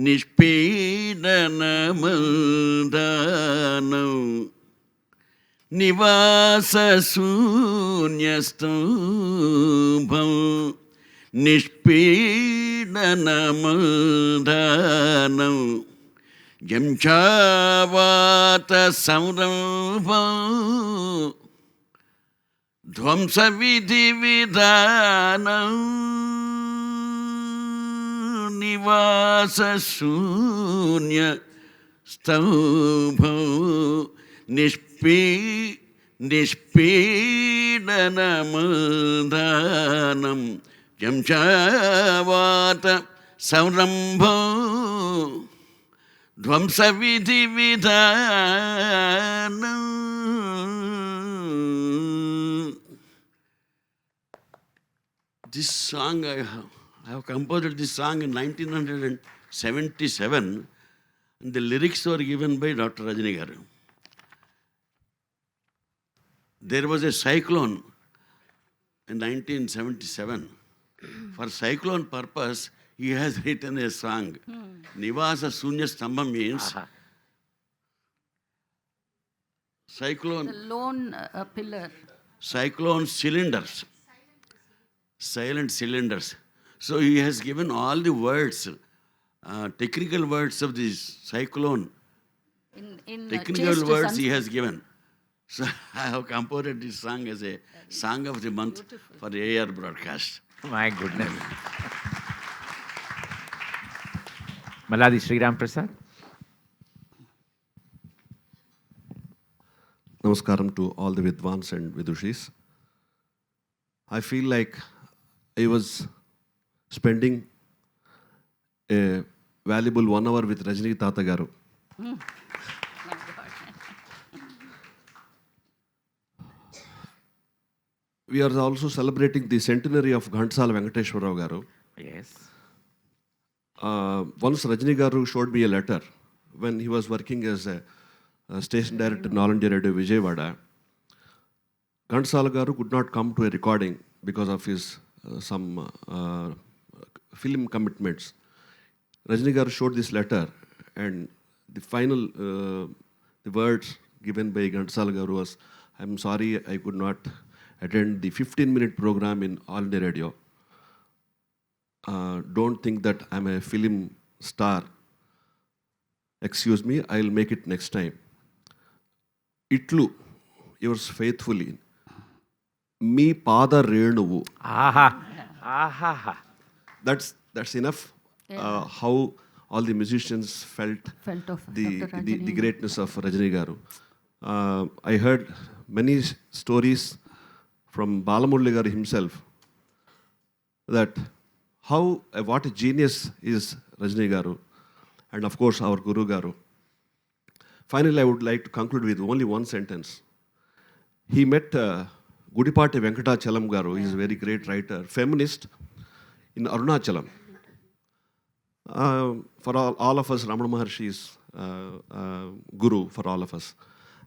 nishpedanamandhanam Nivasa sunyastambham nishpedanamandhanam Jamchavata samrambham Dhvamsa vidhi vidhanam Nivasa sunya stambham Nishpedanamandhanam Jamchavata samrambham Dhvamsa vidhi vidhanam. This song I have composed this song in 1977, and the lyrics were given by Dr. Rajani Garu. There was a cyclone in 1977. For cyclone purpose, he has written a song. Nivasa Sunya Stambha means cyclone. The lone pillar. Cyclone cylinders. Silent cylinders. So he has given all the words, technical words of this cyclone. In Technical words he has given. So I have composed this song as a song of the month for the AR broadcast. My goodness. Malladi Sriram Prasad. namaskaram to all the Vidwans and Vidushis. I feel like I was spending a valuable 1 hour with Rajani Tata Garu. We are also celebrating the centenary of Ghantasala Venkateshwara Rao Garu. Yes. Once Rajani Garu showed me a letter when he was working as a station director in All India Radio Vijayawada. Ghantasala Garu could not come to a recording because of his some film commitments. Rajani Garu showed this letter, and the final the words given by Ghantasala Garu was, "I'm sorry I could not attend the 15-minute program in All India Radio. Don't think that I'm a film star. Excuse me, I'll make it next time. Itlu, yours faithfully. Me pada renuvu." Aha. Aha. That's enough. How all the musicians felt Felt of the Dr. Rajani. the greatness of Rajani Garu. I heard many stories from Balamurali Garu himself that what a genius is Rajani Garu, and of course our Guru Garu. Finally, I would like to conclude with only one sentence. He met Gudipati Venkatachalam Garu. He is a very great writer, feminist, in Arunachalam. For all of us, Ramana Maharshi is Guru for all of us.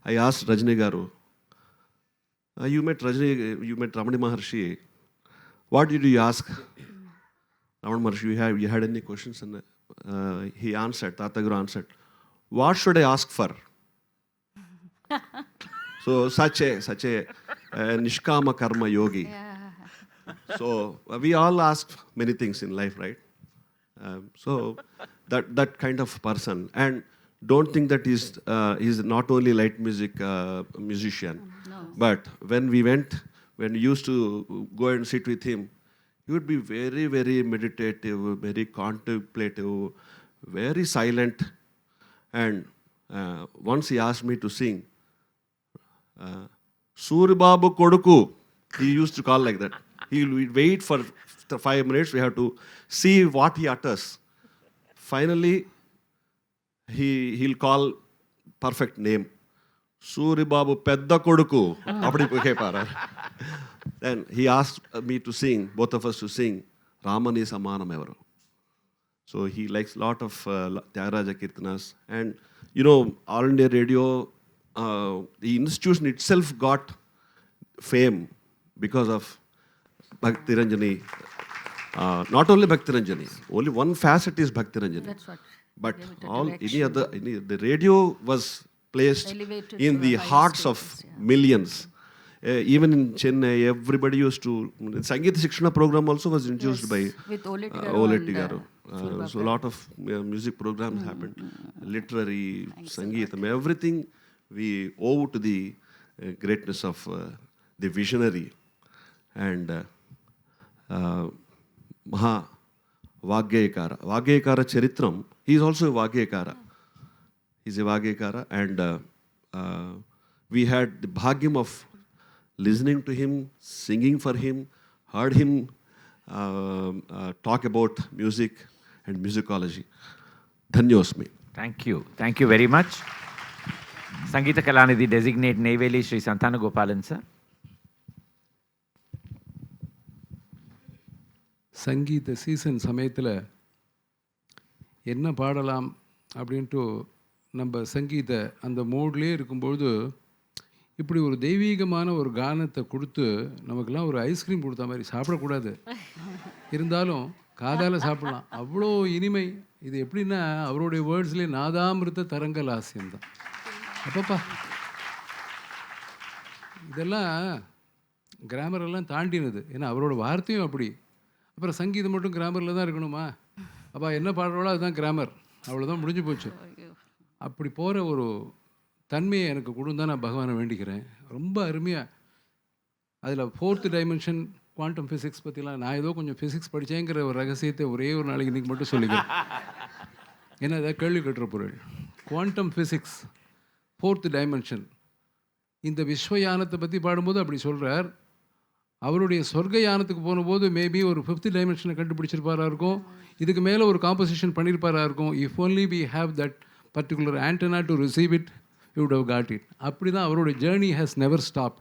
I asked Rajani Garu, you met Ramana Maharshi. What did you ask Ramana Maharshi? You had any questions? And he answered, Tata Guru answered, "What should I ask for?" So such a nishkama karma yogi. So we all ask many things in life, right? So that kind of person, and don't think that he's not only light music musician, but when we used to go and sit with him, he would be very, very meditative, very contemplative, very silent. And once he asked me to sing, "Suribabu Koduku," he used to call like that. We'd wait for 5 minutes. We have to see what he utters. Finally, he'll call perfect name. "Suribabu Pedda Koduku." Then he asked me to sing, both of us to sing, "Ramani Samanam Evaru." So he likes a lot of Tyagaraja Kirtanas. And All India Radio, the institution itself got fame because of Bhakti Ranjani. Not only Bhakti Ranjani, only one facet is Bhakti Ranjani. That's what. But gave it a all direction. the radio was placed Elevated in to the a higher hearts status, of millions. Even in Chennai, everybody used to. Sangeeta Shikshana program also was introduced by With Oleti Garu. So a lot of music programs happened. Literary, Sangeetam, everything we owe to the greatness of the visionary and Maha Vagyayakara. Vagyayakara Charitram, he is also a Vagyayakara. He's a Vagyayakara, and we had the bhagyam of listening to him, singing for him, heard him talk about music and musicology. Dhanyosmi. Thank you. Thank you very much. Sangeeta Kalanidhi designate Neyveli Sri Santana Gopalan sir. சங்கீத season சமயத்தில் என்ன பாடலாம் அப்படின்ட்டு நம்ம சங்கீத அந்த மூட்லேயே இருக்கும்பொழுது இப்படி ஒரு தெய்வீகமான ஒரு கானத்தை கொடுத்து நமக்கெல்லாம் ஒரு ஐஸ்கிரீம் கொடுத்த மாதிரி சாப்பிடக்கூடாது, இருந்தாலும் காதால் சாப்பிடலாம், அவ்வளோ இனிமை. இது எப்படின்னா அவருடைய வேர்ட்ஸ்லேயே நாதாமிருத்த தரங்கல் ஆசியம்தான். அப்பப்பா இதெல்லாம் கிராமரெல்லாம் தாண்டினது. ஏன்னா அவரோட வார்த்தையும் அப்படி. அப்புறம் சங்கீதம் மட்டும் கிராமரில் தான் இருக்கணுமா? அப்போ என்ன பாடுறோளோ அதுதான் கிராமர், அவ்வளோதான், முடிஞ்சு போச்சு. அப்படி போகிற ஒரு தன்மையை எனக்கு கொடுன்னு தான் நான் பகவானை வேண்டிக்கிறேன். ரொம்ப அருமையாக அதில் 4th டைமென்ஷன் குவாண்டம் ஃபிசிக்ஸ் பற்றிலாம் நான் ஏதோ கொஞ்சம் ஃபிசிக்ஸ் படித்தேங்கிற ஒரு ரகசியத்தை ஒரே ஒரு நாளைக்கு இன்றைக்கி மட்டும் சொல்லிக்கிறேன். ஏன்னா அதை கேள்வி கட்டுற பொருள் குவாண்டம் ஃபிசிக்ஸ் 4th டைமென்ஷன். இந்த விஸ்வயானத்தை பற்றி பாடும்போது அப்படி சொல்கிறார். அவருடைய சொர்க்க யானத்துக்கு போனபோது மேபி ஒரு 5th டைமென்ஷனை கண்டுபிடிச்சிருப்பாரா இருக்கும், இதுக்கு மேலே ஒரு காம்போசிஷன் பண்ணியிருப்பாரா இருக்கும். If only we have that particular antenna to receive it, you would have got it. அப்படி தான் அவருடைய ஜேர்னி ஹேஸ் நெவர் ஸ்டாப்.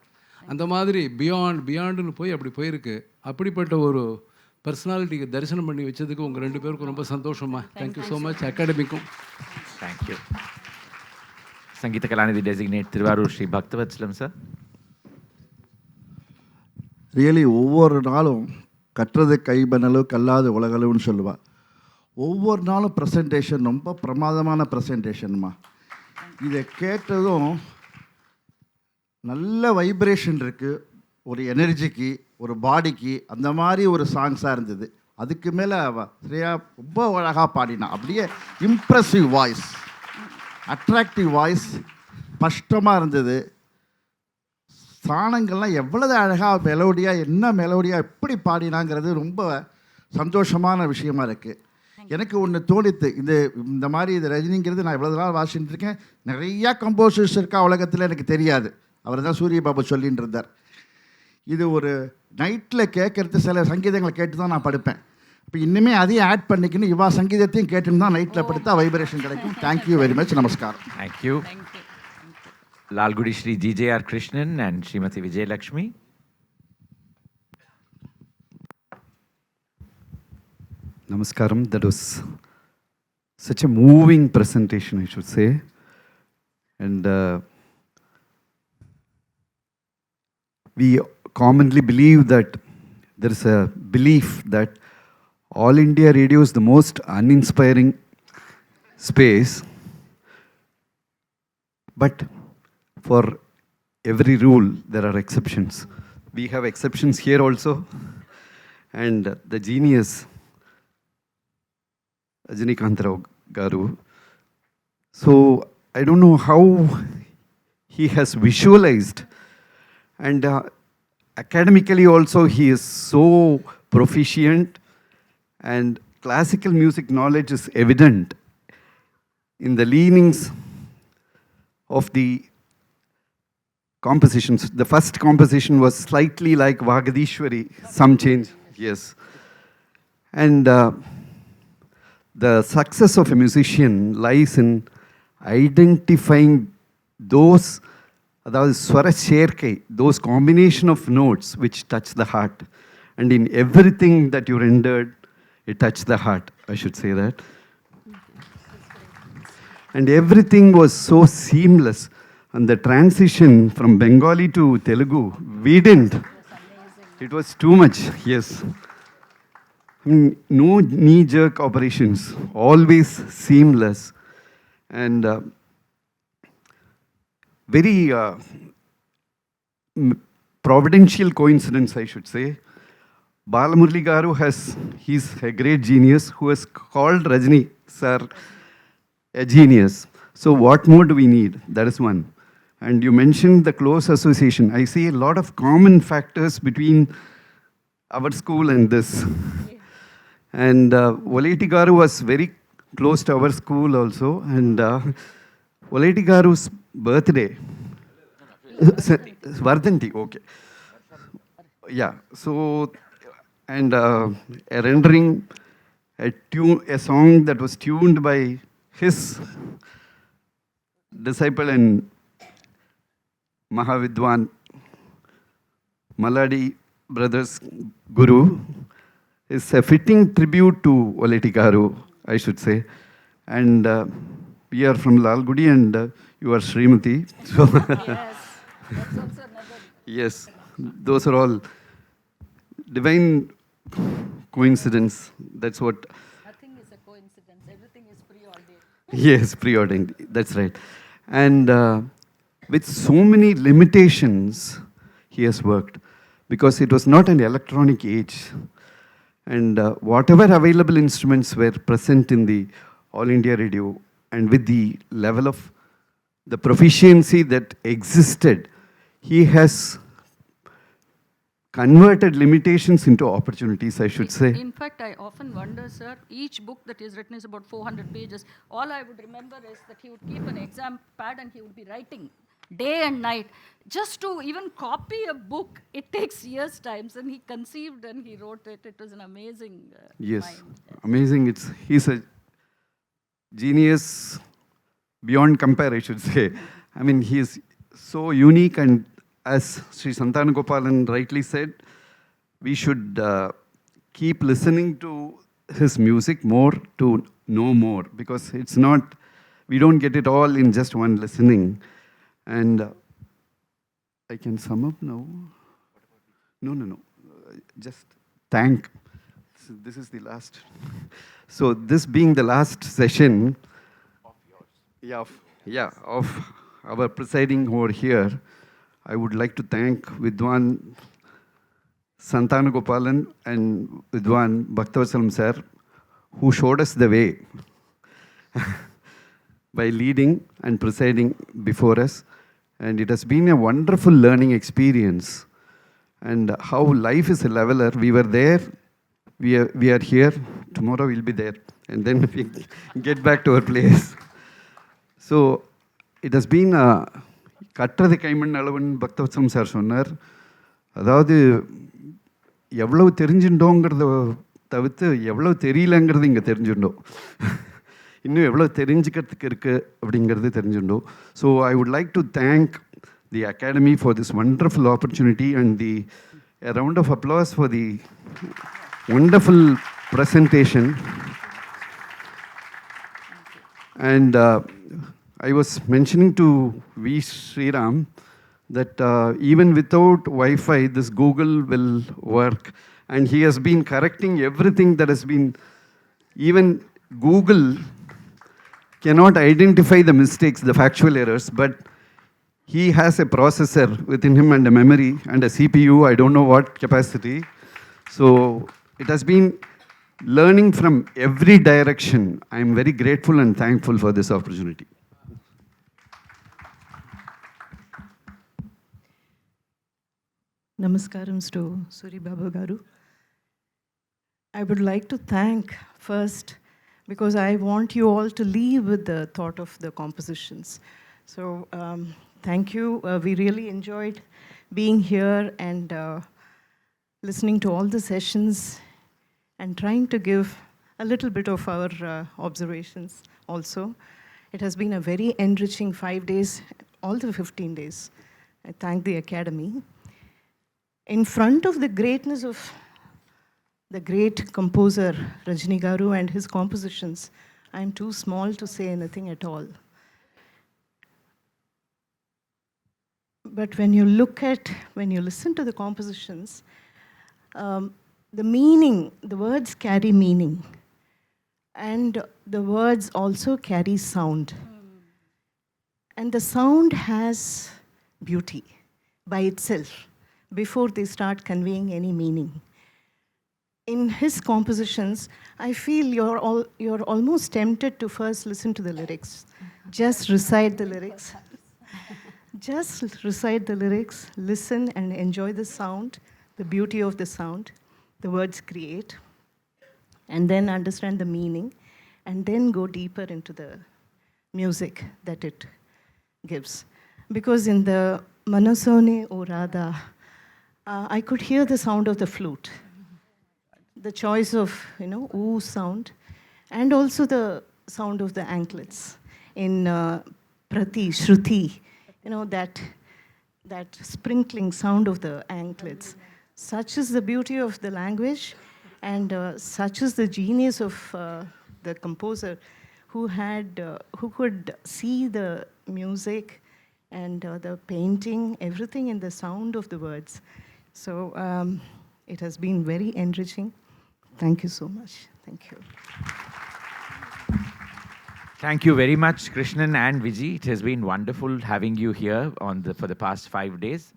அந்த மாதிரி பியாண்டுன்னு போய் அப்படி போயிருக்கு. அப்படிப்பட்ட ஒரு பர்சனாலிட்டிக்கு தரிசனம் பண்ணி வச்சதுக்கு உங்கள் 2 பேருக்கும் ரொம்ப சந்தோஷமா. Thank you so much. அகாடமிக்கும் thank you. Sangita Kalanidhi designate Thiruvarur Sri Bhakthavatsalam sir. Really ஒவ்வொரு நாளும் கற்றது கைபனலு கல்லாது உலகளவுன்னு சொல்லுவாள். ஒவ்வொரு நாளும் ப்ரெசன்டேஷன் ரொம்ப பிரமாதமான ப்ரெசன்டேஷன்மா. இதை கேட்டதும் நல்ல வைப்ரேஷன் இருக்குது, ஒரு எனர்ஜிக்கு, ஒரு பாடிக்கு, அந்த மாதிரி ஒரு சாங்ஸாக இருந்தது. அதுக்கு மேலே ஸ்ரேயா ரொம்ப அழகாக பாடினா. அப்படியே இம்ப்ரெசிவ் வாய்ஸ், அட்ராக்டிவ் வாய்ஸ், ஸ்பஷ்டமாக இருந்தது. ஸ்தானங்கள்லாம் எவ்வளவு அழகாக மெலோடியாக, என்ன மெலோடியாக எப்படி பாடினாங்கிறது ரொம்ப சந்தோஷமான விஷயமா இருக்குது. எனக்கு ஒன்று தோணித்து, இந்த மாதிரி இது ரஜினிங்கிறது நான் எவ்வளோ நாள் வாசிச்சுட்டு இருக்கேன். நிறையா கம்போசர்ஸ் இருக்கா உலகத்தில், எனக்கு தெரியாது. அவர் தான் சூரிய பாபு சொல்லின்னு இருந்தார். இது ஒரு நைட்டில் கேட்குறது, சில சங்கீதங்களை கேட்டு தான் நான் படுப்பேன். இப்போ இன்னுமே அதையும் ஆட் பண்ணிக்கணும், இவா சங்கீதத்தையும் கேட்டுன்னு தான் நைட்டில் படுத்தா வைப்ரேஷன் கிடைக்கும். Thank you very much. நமஸ்காரம். Thank you. Lalgudi Shri G.J.R. Krishnan and Sreemathi Vijay Lakshmi. Namaskaram. That was such a moving presentation, I should say. And we commonly believe that there is a belief that All India Radio is the most uninspiring space. But for every rule, there are exceptions. We have exceptions here also. And the genius, Rajanikanta garu. So I don't know how he has visualized. And academically also, he is so proficient. And classical music knowledge is evident in the leanings of the compositions. The first composition was slightly like Vagadishwari, some change, yes. And the success of a musician lies in identifying those, அதாவது ஸ்வர சேர்க்கை, those combination of notes which touch the heart. And in everything that you rendered, it touched the heart, I should say that. And everything was so seamless. And the transition from Bengali to Telugu, we didn't. It was too much, yes. I mean, no knee-jerk operations, always seamless. And very providential coincidence, I should say. Balamurli Garu he's a great genius who has called Rajini sir a genius. So what more do we need? That is one. And you mentioned the close association. I see a lot of common factors between our school and this. And Voleti Garu was very close to our school also. And Voleti Garu's birthday. Vardhanti, okay. Yeah, so, and a rendering, a song that was tuned by his disciple and Mahavidwan Maladi brothers Guru is a fitting tribute to Voleti Garu, I should say. And we are from Lalgudi and you are Sreemathi. So Yes, that's also another. yes, those are all divine coincidence. That's what. Nothing is a coincidence. Everything is preordained. Yes, preordained. That's right. And with so many limitations, he has worked because it was not an electronic age. And whatever available instruments were present in the All India Radio, and with the level of the proficiency that existed, he has converted limitations into opportunities, I should say. In fact, I often wonder, sir, each book that is written is about 400 pages. All I would remember is that he would keep an exam pad and he would be writing. day and night. Just to even copy a book, it takes years' times. And he conceived and he wrote it. It was an amazing Yes, mind. amazing. He's a genius beyond compare, I should say. I mean, he is so unique, and as Sri Santana Gopalan rightly said, we should keep listening to his music more to know more, because it's not, we don't get it all in just one listening. And I can sum up now. No. Just thank. This is the last. So this being the last session of our presiding over here, I would like to thank Vidwan Santana Gopalan and Vidwan Bhaktavasalam sir, who showed us the way by leading and presiding before us. And it has been a wonderful learning experience. And how life is a leveler. We were there, we are here, tomorrow we'll be there. And then we get back to our place. So it has been கட்டுறது கைமண் அளவன் Bhaktavatsalam sir சொன்னார். அதாவது எவ்வளவு தெரிஞ்சுட்டோங்கிறத தவிர்த்து எவ்வளவு தெரியலங்கிறது இங்கே தெரிஞ்சுட்டோம். இன்னும் எவ்வளோ தெரிஞ்சுக்கிறதுக்கு இருக்குது அப்படிங்கிறது தெரிஞ்சுட்டோம். So I would like to thank the academy for this wonderful opportunity and a round of applause for the wonderful presentation. And I was mentioning to V. Sriram that even without Wi-Fi, this Google will work. And he has been correcting everything that has been, even Google cannot identify the mistakes, the factual errors, but he has a processor within him and a memory and a CPU, I don't know what capacity. So it has been learning from every direction. I am very grateful and thankful for this opportunity. Namaskarams to Suri Babu Garu. I would like to thank first, because I want you all to leave with the thought of the compositions. So thank you. We really enjoyed being here and listening to all the sessions and trying to give a little bit of our observations also. It has been a very enriching 5 days, all the 15 days. I thank the Academy. In front of the greatness of the great composer Rajani Garu and his compositions, I am too small to say anything at all. But when you listen to the compositions, the meaning, the words carry meaning. And the words also carry sound. And the sound has beauty by itself before they start conveying any meaning. In his compositions, I feel you're almost tempted to first listen to the lyrics. Just recite the lyrics. Just recite the lyrics, listen and enjoy the sound, the beauty of the sound the words create, and then understand the meaning, and then go deeper into the music that it gives. Because in the Manasone O Radha, I could hear the sound of the flute, the choice of, oo sound, and also the sound of the anklets in Prati, Shruti, that sprinkling sound of the anklets. Such is the beauty of the language, and such is the genius of the composer who could see the music and the painting, everything in the sound of the words. So it has been very enriching. Thank you so much. Thank you. Thank you very much, Krishnan and Viji. It has been wonderful having you here for the past 5 days.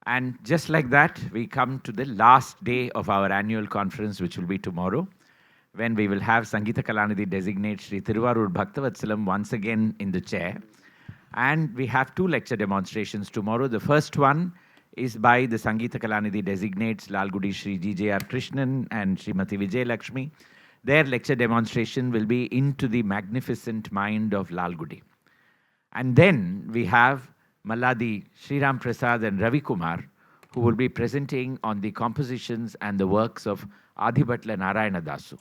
And just like that, we come to the last day of our annual conference, which will be tomorrow, when we will have Sangeeta Kalanidhi designate Sri Thiruvarur Bhaktavatsalam once again in the chair. And we have 2 lecture demonstrations tomorrow. The first one is by the Sangeeta Kalanidhi designates Lalgudi Sri G.J.R. Krishnan and Sreemathi Vijay Lakshmi. Their lecture demonstration will be into the magnificent mind of Lalgudi. And then we have Malladi Sriram Prasad and Ravi Kumar, who will be presenting on the compositions and the works of Adhibhatla Narayana Dasu.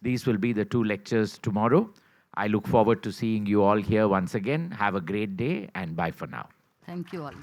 These will be the 2 lectures tomorrow. I look forward to seeing you all here once again. Have a great day and bye for now. Thank you all.